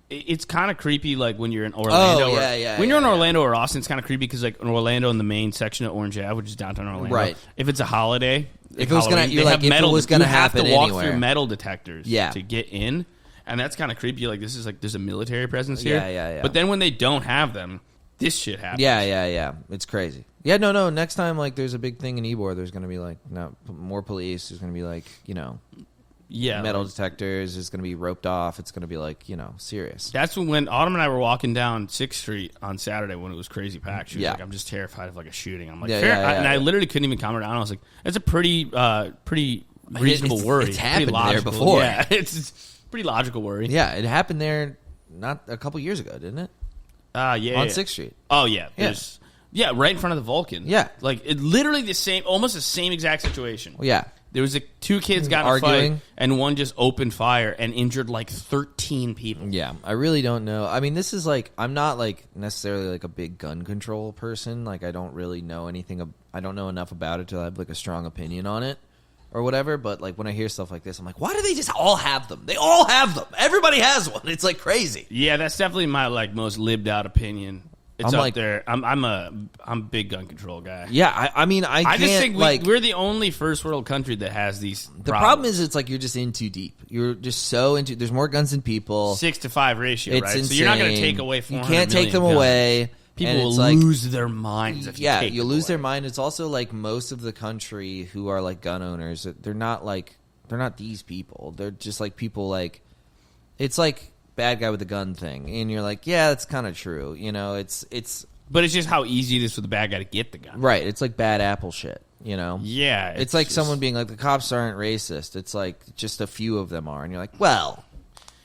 it's kind of creepy. Like when you're in Orlando. When you're in Orlando or Austin, it's kind of creepy because like in Orlando, in the main section of Orange Ave, which is downtown Orlando. Right. If it's a holiday, If it was gonna- you're like, if it was gonna happen you have to walk anywhere. through metal detectors. Yeah. To get in. And that's kind of creepy. Like, this is like, there's a military presence here. Yeah. But then when they don't have them, this shit happens. Yeah. It's crazy. Yeah, no. Next time, like, there's a big thing in Ybor. There's going to be, like, more police. There's going to be, like, metal detectors. There's going to be roped off. It's going to be, like, serious. That's when Autumn and I were walking down 6th Street on Saturday when it was crazy packed. She was Yeah. like, I'm just terrified of, like, a shooting. I'm like, Yeah, fair. yeah, And yeah. I literally couldn't even calm her down. I was like, it's a pretty reasonable worry. It's happened Pretty there logical. before. Yeah, it's pretty logical worry. Yeah, it happened there not a couple years ago, didn't it? Yeah. On 6th Street. Oh, yeah. Yeah, right in front of the Vulcan. Yeah. Like, it literally the same, almost the same exact situation. Well, yeah. There was 2 kids got in a Arguing. fight, and one just opened fire and injured like 13 people. Yeah, I really don't know. I mean, this is like, I'm not like necessarily like a big gun control person. Like, I don't really know anything. I don't know enough about it to have like a strong opinion on it or whatever. But like when I hear stuff like this, I'm like, why do they just all have them? They all have them. Everybody has one. It's like crazy. Yeah, that's definitely my like most lived out opinion. It's I'm up like- there. I'm a big gun control guy. Yeah, I mean, I can't just think like. we're the only first world country that has these. The problem is, it's like you're just in too deep. You're just so into. There's more guns than people. 6-to-5 ratio, It's right? insane. So you're not going to take away 400 You can't take them million guns. away. People and will it's like, lose their minds if you take you'll them lose away. their mind. It's also like most of the country who are like gun owners. They're not these people. They're just like people like. It's like bad guy with a gun thing, and you're like, yeah, that's kind of true. It's. But it's just how easy it is for the bad guy to get the gun. Right. It's like bad apple shit, Yeah. It's like just- someone being like, the cops aren't racist. It's like just a few of them are. And you're like, well,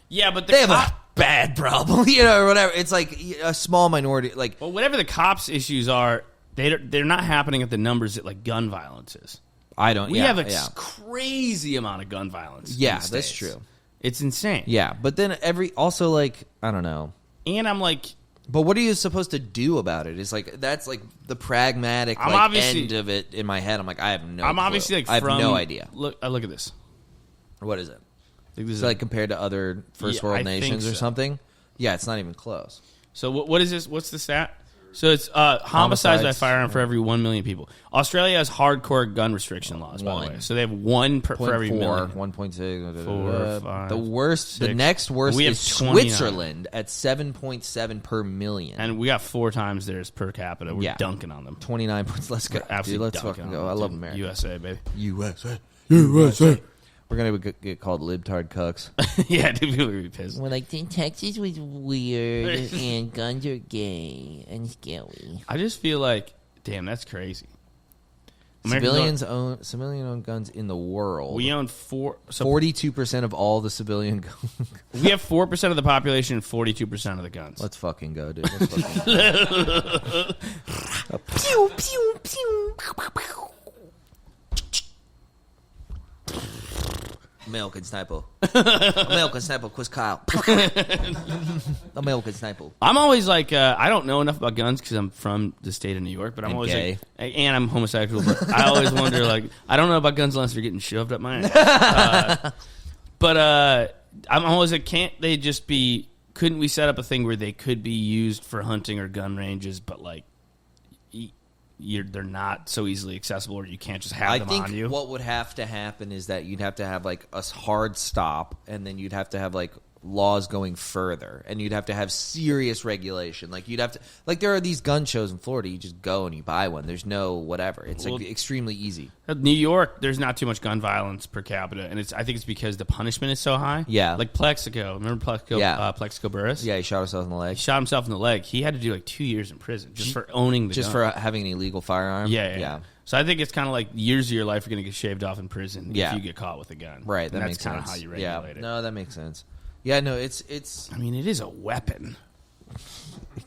Yeah, but the they have a bad problem, or whatever. It's like a small minority. Like, Well, whatever the cops' issues are, they're not happening at the numbers that like gun violence is. I don't. We yeah, have a yeah. crazy amount of gun violence. in Yeah, the that's States. true. It's insane. Yeah, but then also like, I don't know. And I'm like, But what are you supposed to do about it? It's like that's like the pragmatic end of it in my head. I'm like, I have no. I'm clue. obviously like I have no idea. Look at this. What is it? I think this Is it like compared to other first world nations or something? Yeah, it's not even close. So what is this? What's the stat? So it's homicides by firearm for every 1 million people. Australia has hardcore gun restriction laws, by the way. So they have one for every million. 1.6. 4, 5, the worst. 6. The next worst We have is 29. Switzerland at 7.7 per million. And we got 4 times theirs per capita. We're dunking on them. 29 points. Let's go. Absolutely, Dude, let's fucking go. I love America. USA, baby. USA. USA. We're going to get called libtard cucks. Yeah, dude, people are going to be pissed. We're like, Texas was weird and guns are gay and scary. I just feel like, damn, that's crazy. Civilian-owned guns in the world. We own 42% of all the civilian guns. We have 4% of the population and 42% of the guns. Let's fucking go, dude. Let's fucking go. Pew, pew, pew. American sniper. American sniper, Chris Kyle. American sniper. I'm always like, I don't know enough about guns because I'm from the state of New York, but I'm always gay. like, and I'm homosexual, but I always wonder, like, I don't know about guns unless they're getting shoved up my ass. But I'm always like, can't they just be, couldn't we set up a thing where they could be used for hunting or gun ranges, but like, they're not so easily accessible, or you can't just have them on you? I think what would have to happen is that you'd have to have like a hard stop, and then you'd have to have like laws going further, and you'd have to have serious regulation. Like you'd have to, like there are these gun shows in Florida. You just go and you buy one. There's no whatever. It's like extremely easy. New York, there's not too much gun violence per capita, and I think it's because the punishment is so high. Yeah, like Plexico. Remember Plexico? Yeah. Plexico Burris. Yeah, he shot himself in the leg. He shot himself in the leg. He had to do like 2 years in prison just for owning the gun. For having an illegal firearm. Yeah. So I think it's kind of like years of your life are going to get shaved off in prison if you get caught with a gun. Right. That's kind of how you regulate it. No, that makes sense. Yeah, no, it's. I mean, it is a weapon.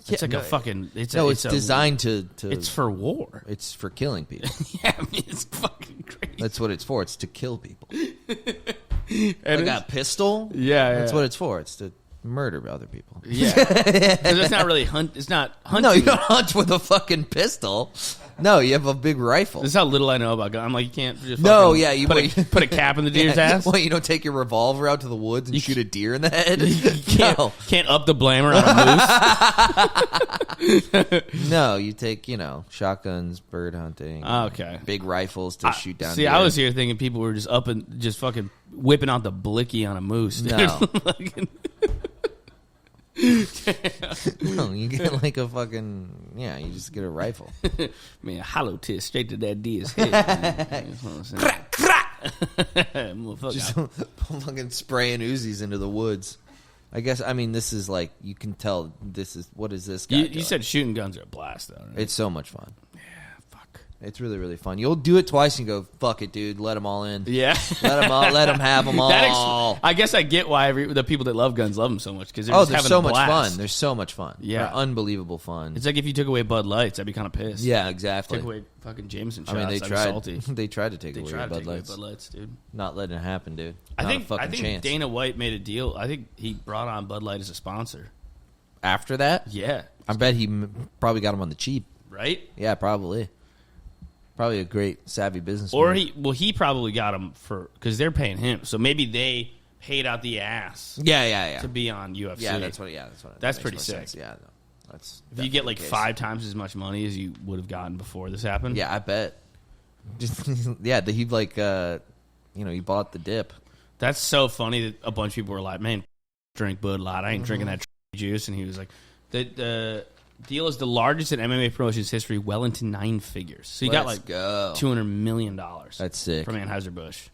It's like a fucking. It's designed to. It's for war. It's for killing people. Yeah, I mean, it's fucking crazy. That's what it's for. It's to kill people. Like a pistol. Yeah, that's what it's for. It's to murder other people. Yeah, it's not really hunt. It's not hunting. No, you don't hunt with a fucking pistol. No, you have a big rifle. This is how little I know about guns. I'm like, you can't just you put a cap in the deer's ass. Well, you don't take your revolver out to the woods and shoot a deer in the head. You can't up the blamer on a moose. No, you take shotguns, bird hunting. Okay, big rifles to shoot down. See, deer. I was here thinking people were just up and just fucking whipping out the blicky on a moose. Dude. No. No, you get like a fucking you just get a rifle. Man, a hollow tip straight to that deer's head. Crack, crack. Just fucking spraying Uzis into the woods. I guess this is like you can tell this is what is this guy? You said shooting guns are a blast though. Right? It's so much fun. Fuck. It's really, really fun. You'll do it twice and go, fuck it, dude. Let them all in. Yeah. Let them have them all. I guess I get why the people that love guns love them so much. Because they're they're so much fun. They're so much fun. Yeah. They're unbelievable fun. It's like if you took away Bud Lights, I'd be kind of pissed. Yeah, exactly. Took away fucking Jameson shots. They tried. Salty. They tried to take away Bud Lights. Bud Lights, dude. Not letting it happen, dude. I think chance. Dana White made a deal. I think he brought on Bud Light as a sponsor. After that? Yeah. I bet he probably got him on the cheap. Right? Yeah, probably. Probably a great savvy businessman. Or he probably got him because they're paying him. So maybe they paid out the ass. Yeah. To be on UFC. Yeah, that's what. That's pretty sick. Sense. Yeah, no, that's. If you get like 5 times as much money as you would have gotten before this happened. Yeah, I bet. Just he like he bought the dip. That's so funny that a bunch of people were like, "Man, drink Bud Light. I ain't drinking that juice." And he was like, "The deal is the largest in MMA promotions history, well into 9 figures." So you got like $200 million. That's sick from Anheuser-Busch.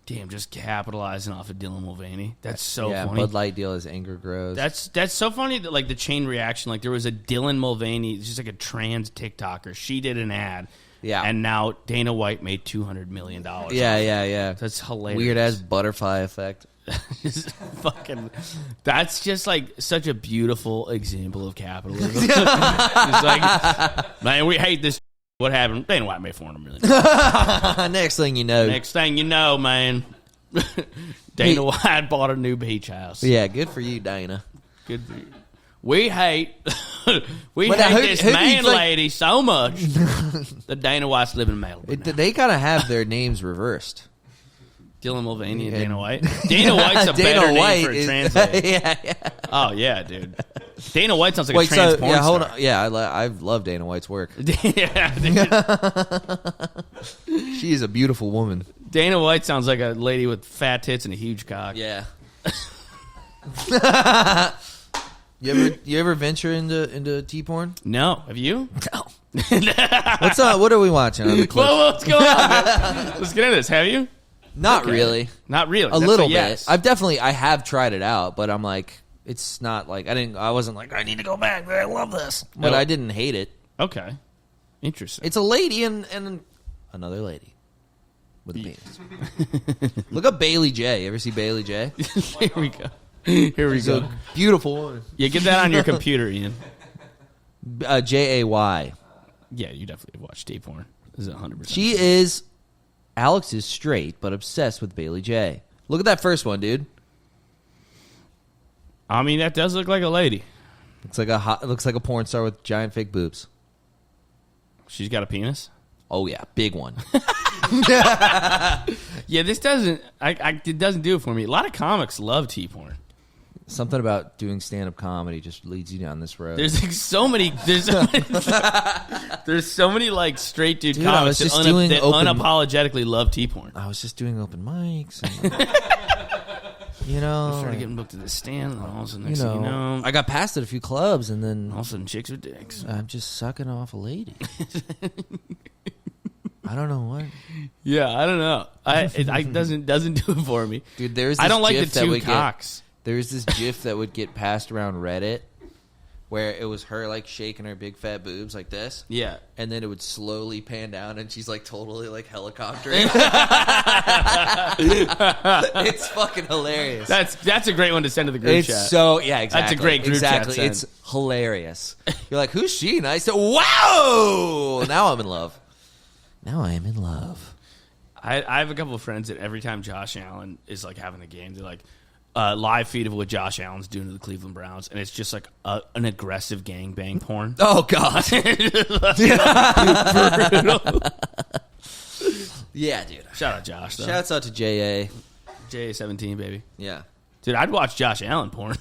Damn, just capitalizing off of Dylan Mulvaney. That's so funny. Bud Light deal as anger grows. That's so funny that like the chain reaction. Like there was a Dylan Mulvaney, just like a trans TikToker. She did an ad. Yeah. And now Dana White made $200 million. Yeah. That's hilarious. Weird ass butterfly effect. That's just like such a beautiful example of capitalism. It's like, man, we hate this. What happened? Dana White made $400 million. Next thing you know, man, Dana White bought a new beach house. Yeah, good for you, Dana. Good for you. We hate we But hate who- this who do you man think- lady so much. The Dana White's living in Malibu. now. They kind of have their names reversed. Dylan Mulvaney and And- Dana White. Dana White's a Dana better White name for a is- translator. yeah. Oh yeah, dude. Dana White sounds like Wait, a trans porn yeah, hold star. on. Yeah, I love Dana White's work. Yeah, dude. She is a beautiful woman. Dana White sounds like a lady with fat tits and a huge cock. Yeah. You ever venture into tea porn? No, have you? No. What are we watching on the clip? Whoa, what's going on, man? Let's get into this. Have you? Not Okay. really. Not really. A That's little yes. bit. I have tried it out, but I'm like, it's not like I wasn't like I need to go back. I love this, but No. I didn't hate it. Okay. Interesting. It's a lady and another lady with a penis. Look up Bailey J. You ever see Bailey J? Here we go. Here we She's go. a beautiful woman. Yeah, get that on your computer, Ian. Jay. Yeah, you definitely have watched porn. This is 100%. She is. Alex is straight, but obsessed with Bailey J. Look at that first one, dude. I mean, that does look like a lady. It looks like a porn star with giant fake boobs. She's got a penis. Oh yeah, big one. Yeah, this doesn't. It doesn't do it for me. A lot of comics love porn. Something about doing stand-up comedy just leads you down this road. There's like so many. There's so many like straight dude Dude, I comics was that, just doing that open- unapologetically love porn. I was just doing open mics, and, you know, Started getting booked to the stand, and all of a sudden, next you thing you know, know, I got passed at a few clubs, and then all of a sudden, chicks with dicks. I'm just sucking off a lady. I don't know what, Yeah, I don't know. It doesn't do it for me. dude. There's this I don't like the GIF that two would cocks. There's this GIF that would get passed around Reddit, where it was her like shaking her big fat boobs like this. Yeah. And then it would slowly pan down, and she's like totally like helicoptering. It's fucking hilarious. That's a great one to send to the group It's chat. so yeah, exactly. That's a great group chat exactly. send. It's hilarious. You're like, who's she? And I said, wow! Now I'm in love. Now I am in love. I have a couple of friends that every time Josh Allen is like having a game, they're like live feed of what Josh Allen's doing to the Cleveland Browns, and it's just like an aggressive gangbang porn. Oh God. Yeah, dude. Shout out Josh though. Shouts out to JA. J17 baby. Yeah. Dude, I'd watch Josh Allen porn.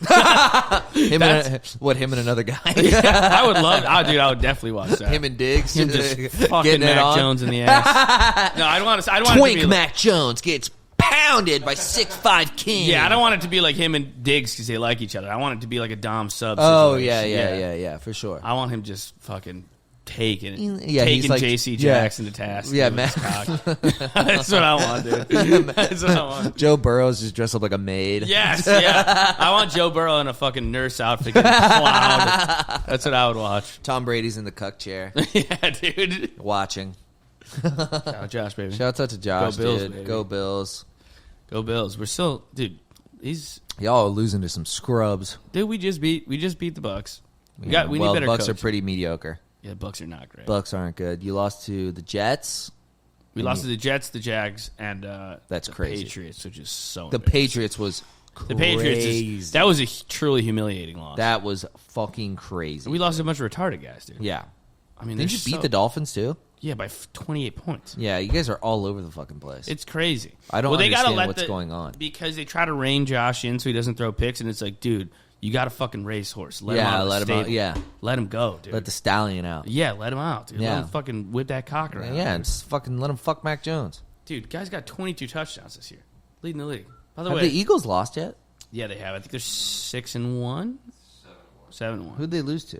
Him and another guy. I would love. Oh, dude, I would definitely watch that. Him and Diggs. Him just fucking getting it Mac on. Jones in the ass. No, I'd want to Twink be Mac Jones gets pounded by 6'5" King. Yeah, I don't want it to be like him and Diggs because they like each other. I want it to be like a Dom sub. Oh situation. yeah, for sure. I want him just fucking taking Yeah, he's like- JC yeah. Jackson to task. Yeah, with man. his cock. That's what I want, dude. That's what I want. Joe Burrow's just dressed up like a maid. Yes, yeah. I want Joe Burrow in a fucking nurse outfit getting plowed. That's what I would watch. Tom Brady's in the cuck chair Yeah, dude. watching. Shout out Josh, baby. Shouts out to Josh, Go Bills, dude. baby. Go Bills. Go Bills. We're still, dude. Y'all are losing to some scrubs. Dude, we just beat the Bucks. We Yeah, need well, better Bucks coach. are pretty mediocre. Yeah, Bucks are not great. Bucks aren't good. You lost to the Jets. We lost to the Jets, the Jags, and That's the crazy. Patriots, which is so The embarrassing. Patriots was crazy. The Patriots that was a truly humiliating loss. That was fucking crazy. We lost a bunch of retarded guys, dude. Yeah. I mean, Didn't they're you beat so- the Dolphins too? Yeah, by 28 points. Yeah, you guys are all over the fucking place. It's crazy. I don't they gotta understand let what's going on. because they try to rein Josh in so he doesn't throw picks, and it's like, dude, you got a fucking racehorse. Let him out. let of the him out. stable. Yeah, Let him go, dude. let the stallion out. Yeah, let him out, dude. Yeah. Let him fucking whip that cock around. Yeah, and just fucking let him fuck Mac Jones. Dude, guy's got 22 touchdowns this year, leading the league. By the Have way, the Eagles lost yet? yeah, they have. I think they're 6-1, 7-1. Who'd they lose to?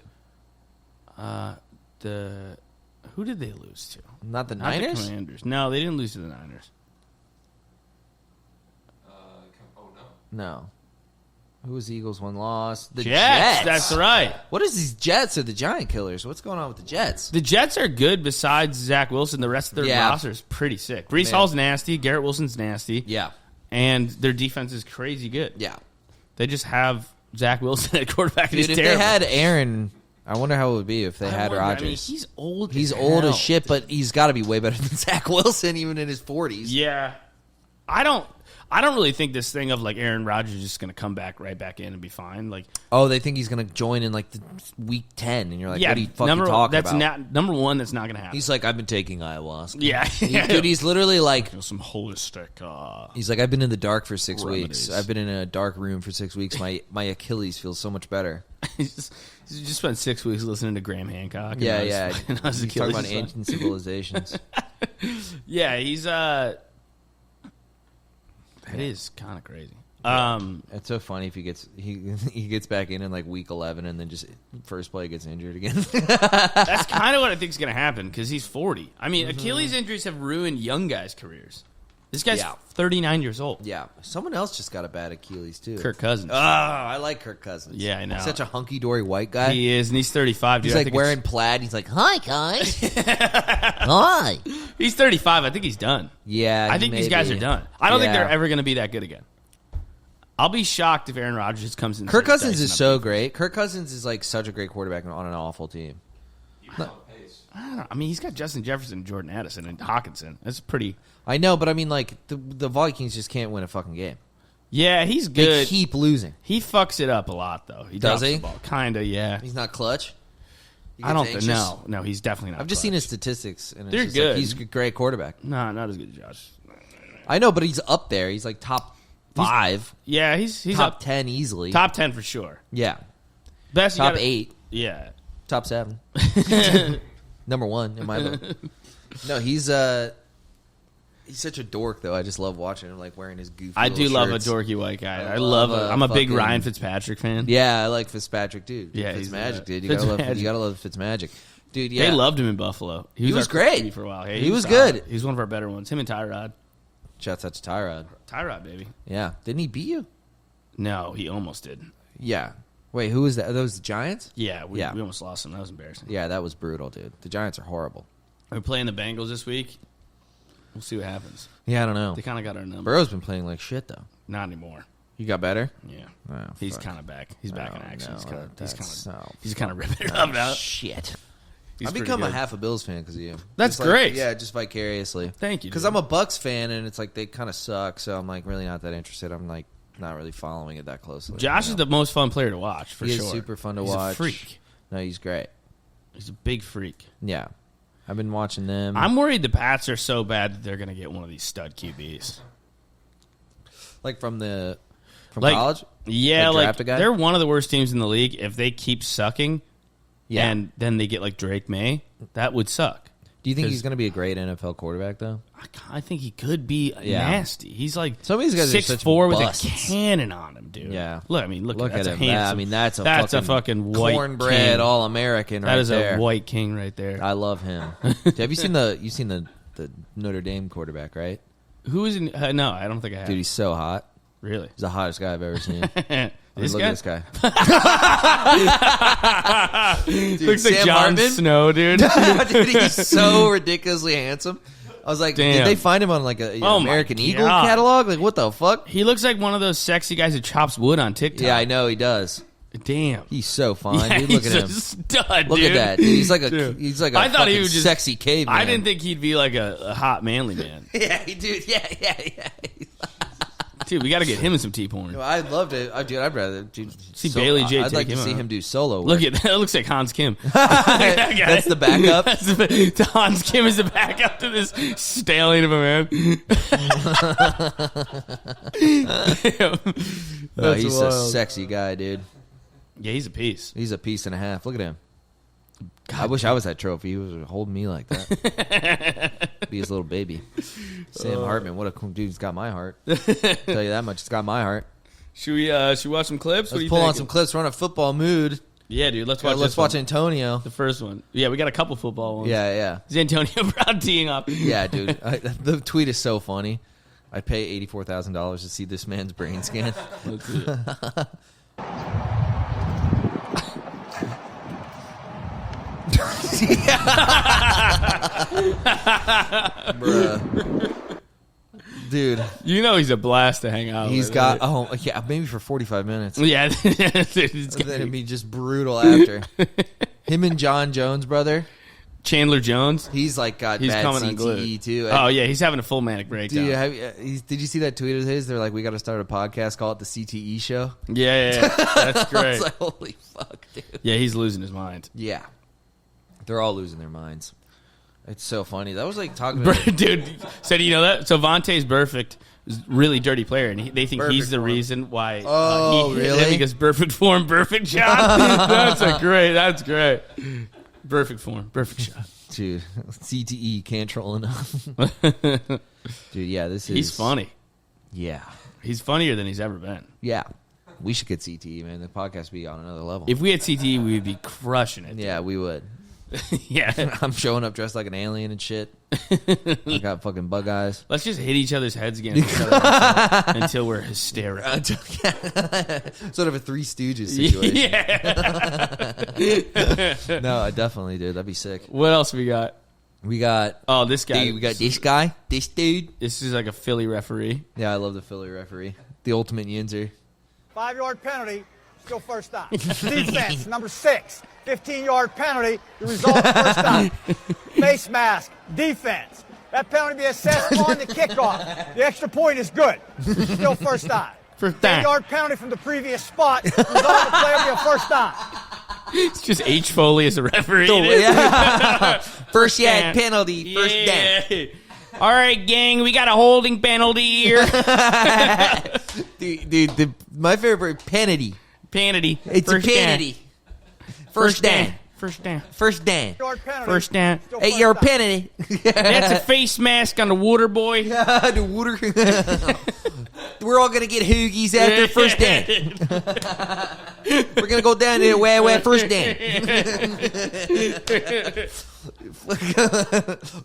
Who did they lose to? Not the Not the Niners? Commanders. No, they didn't lose to the Niners. No. Who was the Eagles one loss? The Jets. That's right. What is these Jets or the Giant Killers? What's going on with the Jets? The Jets are good besides Zach Wilson. The rest of their Yeah. roster is pretty sick. Brees Man. Hall's nasty. Garrett Wilson's nasty. Yeah. And their defense is crazy good. Yeah. They just have Zach Wilson at quarterback. And Dude, he's if terrible. they had Aaron, I wonder how it would be if they had I wonder, Rodgers. I mean, he's old. He's as old hell. as shit, but he's got to be way better than Zach Wilson, even in his 40s. Yeah. I don't really think this thing of like Aaron Rodgers is just going to come back right back in and be fine. Like, oh, they think he's going to join in like the week 10, and you're like, what are you fucking talking about? Number one, that's not going to happen. He's like, I've been taking ayahuasca. Yeah. Dude, he's literally like, some holistic. he's like, I've been in the dark for 6 remedies. weeks. I've been in a dark room for 6 weeks. My Achilles feels so much better. He just spent 6 weeks listening to Graham Hancock. Yeah. He's talking about ancient civilizations. Yeah, he's It is kind of crazy. It's so funny if he gets back in like week 11 and then just first play gets injured again. That's kind of what I think is going to happen because he's 40. I mean, Achilles injuries have ruined young guys' careers. This guy's 39 years old. Yeah. Someone else just got a bad Achilles, too. Kirk Cousins. Oh, I like Kirk Cousins. Yeah, I know. He's such a hunky-dory white guy. He is, and he's 35. Dude. He's like wearing plaid. He's like, hi, guys. Hi. He's 35. I think he's done. Yeah, I think these guys are done. I don't think Yeah. they're ever going to be that good again. I'll be shocked if Aaron Rodgers comes in. Kirk Cousins is so great. Kirk Cousins is like such a great quarterback on an awful team. I don't know. I mean, he's got Justin Jefferson, Jordan Addison, and Hawkinson. That's pretty. I know, but I mean, like the Vikings just can't win a fucking game. Yeah, he's They good. keep losing. He fucks it up a lot, though. He Does drops he? the ball. Kinda, yeah. He's not clutch. He I gets don't think. anxious. No, he's definitely not. I've just clutch. seen his statistics, and it's They're just good. Like, he's a great quarterback. No, not as good as Josh. I know, but he's up there. He's like top 5, Yeah, he's top up 10 easily. top 10 for sure. Yeah, Best you top gotta- 8, Yeah. top 7, number 1 in my book. No, he's such a dork though. I just love watching him like wearing his goofy. I do little love a shirts. dorky white guy. I I love. love I'm a big fucking- Ryan Fitzpatrick fan. Yeah, I like Fitzpatrick too. Yeah, he's Fitzmagic, the- dude. You Fitzmagic. gotta love Fitzmagic, dude. Yeah, They loved him in Buffalo. He was our great. QB for a while. Yeah, He was solid. good. He's one of our better ones. Him and Tyrod. Shouts out to Tyrod. Tyrod, baby. Yeah, didn't he beat you? No, he almost did. Yeah. Wait, who was that? Are those the Giants? Yeah, we Yeah. almost lost him. That was embarrassing. Yeah, that was brutal, dude. The Giants are horrible. We're playing the Bengals this week. We'll see what happens. Yeah, I don't know. They kind of got our number. Burrow's been playing like shit though. Not anymore. You got better? Yeah, Oh, he's fuck. kind of back. He's back in Oh, action. no, He's kind of ripping it up now. Shit. He's I've pretty become a good. half a Bills fan because of you. That's Just like- great. Yeah, just vicariously. Thank you, Because dude. I'm a Bucks fan, and it's like they kind of suck, so I'm like really not that interested. I'm like not really following it that closely. Josh is the most fun player to watch for he sure. is super fun to He's watch. A freak. No, he's great. He's a big freak. Yeah, I've been watching them. I'm worried the Pats are so bad that they're going to get one of these stud QBs. like from Like, college. Yeah, Like, like draft a guy? they're one of the worst teams in the league. If they keep sucking, Yeah. and then they get like Drake May, that would suck. Do you think 'cause- he's going to be a great NFL quarterback though? I think he could be Yeah. nasty. He's like Some of these guys are such 6'4" with busts. a cannon on him, dude. Yeah. Look Look that's at a him. handsome. I mean, that's a fucking white cornbread king. All American. That right is there. a white king right there. I love him. Have you seen the Notre Dame quarterback? Right, Who is in? No, I don't think I have. dude. He's so hot. Really? He's the hottest guy I've ever seen. This Look guy? at this guy. Looks like Sam Jon Hartman? Snow, dude. Dude, he's so ridiculously handsome. I was like, Damn. did they find him on like a Oh my American Eagle God. catalog? Like, what the fuck? He looks like one of those sexy guys that chops wood on TikTok. Yeah, I know he does. Damn. He's so fine, Yeah, dude. Look he's at him. a stud, Look dude. at that. Dude, he's like a Dude. I I thought he fucking was just sexy caveman. I didn't think he'd be like a hot manly man. Yeah, dude. Yeah. Dude, we got to get him in some T-porn. I'd love to. Dude, I'd rather See Bailey J I'd take like to him see out. him do solo work. Look at that. It looks like Hans Kim. That's the backup. Hans Kim is the backup to this stallion of a man. No, he's a sexy guy, dude. Yeah, he's a piece. He's a piece and a half. Look at him. I wish I was that trophy. He was holding me like that. Be his little baby. Sam Hartman, what a cool dude. He's got my heart. Tell you that much. It's got my heart. Should we watch some clips? What do Let's you pull on thinking? some clips. We're in a football mood. Yeah, dude. Let's watch. Let's this watch one. Antonio. The first one. Yeah, we got a couple football ones. Yeah. Is Antonio Brown teeing up? Yeah, dude. The tweet is so funny. I'd pay $84,000 to see this man's brain scan. Let's see it. Bruh. Dude, You know he's a blast to hang out he's with. got, maybe for 45 minutes. Yeah. Dude, it's Then gonna it'd be- be just brutal after. Him and John Jones, brother. Chandler Jones. He's like got He's bad coming CTE unglued. too. Oh yeah, he's having a full manic breakdown. Dude, did you see that tweet of his? They're like, we got to start a podcast, call it the CTE show. Yeah. That's I great. was like, holy fuck, dude. Yeah, he's losing his mind. Yeah, they're all losing their minds. It's so funny. That was like talking about Dude, so do you know that? So Vontae's perfect. Is a really dirty player, and they think he's the reason why. Oh, he really? Because perfect form, perfect shot. That's great. Perfect form, perfect shot. Dude, CTE can't troll enough. Dude, yeah, He's funny. Yeah. He's funnier than he's ever been. Yeah. We should get CTE, man. The podcast would be on another level. If we had CTE, we would be crushing it. Yeah, we would. Yeah. I'm showing up dressed like an alien and shit. I got fucking bug eyes. Let's just hit each other's heads against each other until we're hysterical. Sort of a Three Stooges situation. Yeah. No, I definitely did. That'd be sick. What else we got? We got... Oh, this guy. Dude, we got this guy. This dude. This is like a Philly referee. Yeah, I love the Philly referee. The ultimate yinzer. 5-yard penalty, still first down. Defense, number 6. 15-yard penalty, the result first down. Face mask, defense. That penalty be assessed on the kickoff. The extra point is good. Still first down. First down. 10-yard penalty from the previous spot. Result of the play will be a first down. It's just H. Foley as a referee. Yeah. First penalty. First down. All right, gang, we got a holding penalty here. Dude, my favorite penalty. Penalty. It's First a penalty. First down. First down. First down. 8-yard penalty. First down. Still 8-yard first down. penalty. That's a face mask on the water boy. The water. We're all gonna get hoogies after first down. We're gonna go down to where first down.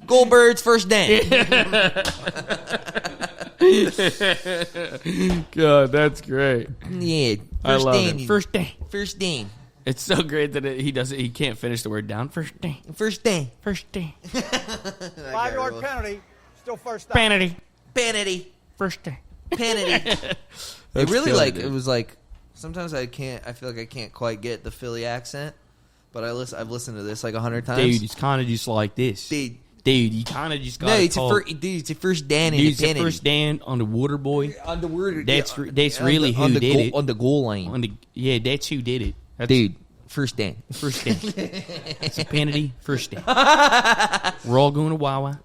Goldbirds first down. God, that's great. Yeah, I love down. it. First down. First down. It's so great that he doesn't. He can't finish the word down. First down. First down. First down. 5-yard penalty, still first down. Penalty. Penalty. First down. Penalty. It really killing like it. it was like sometimes I feel like I can't quite get the Philly accent, but I've listened to this like 100 times. Dude, it's kind of just like this. Dude, you kind of just got. no, it's a first down in Dude, the it's a penalty. first down on the water boy. On the word, That's on really the, who on the did goal, it. on the goal line. That's who did it. That's, Dude, first down. First down. It's a penalty. First down. We're all going to Wawa.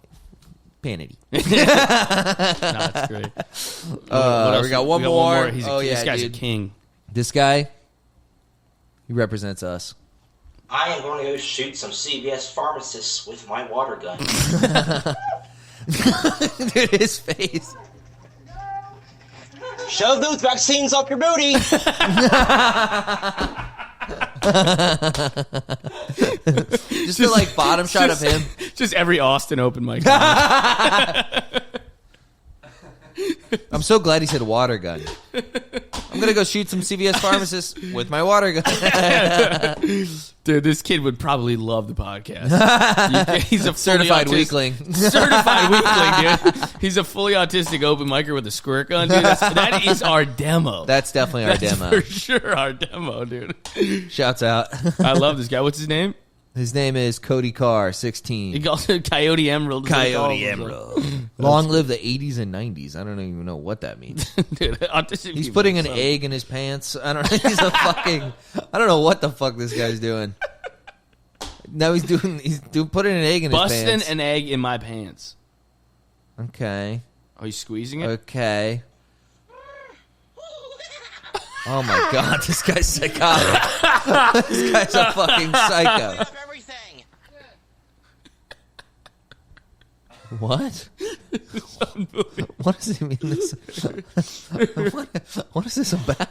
Penalty. No, that's great. What else? We got one more. This guy's dude. a king. This guy, he represents us. I am going to go shoot some CVS pharmacists with my water gun. Dude, his face. Shove those vaccines up your booty. Just the like bottom shot of him. Just every Austin open mic. I'm so glad he said water gun. I'm gonna go shoot some CVS pharmacists with my water gun. Dude, this kid would probably love the podcast. He's a Certified fully weakling. Certified weakling, dude. He's a fully autistic open micer with a squirt gun, dude. That is our demo. That's definitely our That's demo. for sure our demo, dude. Shouts out. I love this guy. What's his name? His name is Cody Carr, 16. He calls it Coyote Emerald. Coyote Emerald. Long live the 80s and 90s. I don't even know what that means. Dude, autistic He's people putting are an so- egg in his pants. I don't know. He's a fucking. I don't know what the fuck this guy's doing. Now he's putting an egg in his Busting pants. an egg in my pants. Okay. Oh, he's squeezing it? Okay. Oh my god, this guy's psychotic. This guy's a fucking psycho. Everything. What? What does he mean? This? What is this about?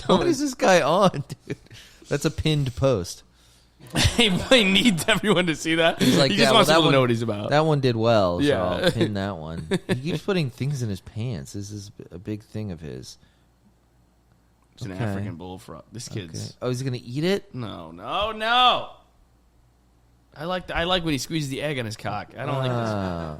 What is this guy on, dude? That's a pinned post. He really needs everyone to see that. He's like, he yeah, just well, wants that people one- to know what he's about. That one did well, so Yeah. I'll pin that one. He keeps putting things in his pants. This is a big thing of his. It's an Okay. African bullfrog. This Okay. kid's... Oh, he's gonna eat it? No. I like when he squeezes the egg on his cock. I don't like this. Ah,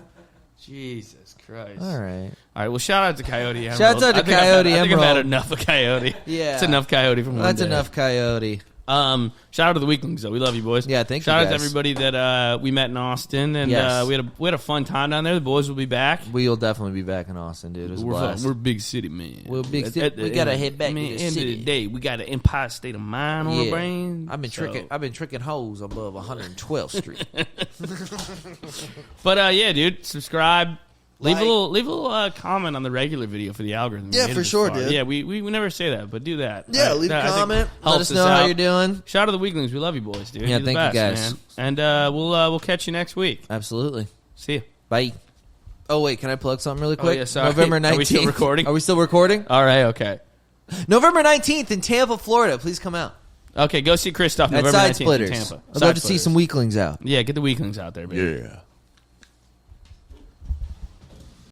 Jesus Christ. all right. All right, well, shout out to Coyote Emerald. Shouts out to Coyote I think I've Emerald. had enough of Coyote. Yeah. It's enough Coyote from one That's day. enough, Coyote. Shout out to the Weeklings, though. We love you, boys. Yeah, thank you, Shout out to guys. everybody that we met in Austin, and Yes. we had a fun time down there. The boys will be back. We'll definitely be back in Austin, dude. It was a We're blast. a big city, man. We're a big city. At the We gotta end- head back to man, the end of city. the day, we got an Empire State of Mind on our brain. I've been tricking hoes above 112th Street. But yeah, dude, subscribe. Leave Like. a little comment on the regular video for the algorithm. Yeah, You made it for this sure, far. dude. Yeah, we never say that, but do that. Yeah, leave a I think comment. Let helps us know how out. you're doing. Shout out to the Weeklings. We love you, boys, dude. Yeah, You're the thank you, best, guys. man. And we'll catch you next week. Absolutely. See you. Bye. Oh, wait, can I plug something really quick? yeah, sorry. November 19th. Are we still recording? Are we still recording? All right, okay. November 19th in Tampa, Florida. Please come out. Okay, go see Christophe At November Side 19th Splitters. in Tampa. I'd Side love to see Splitters. some Weeklings out. Yeah, get the Weeklings out there, baby. Yeah.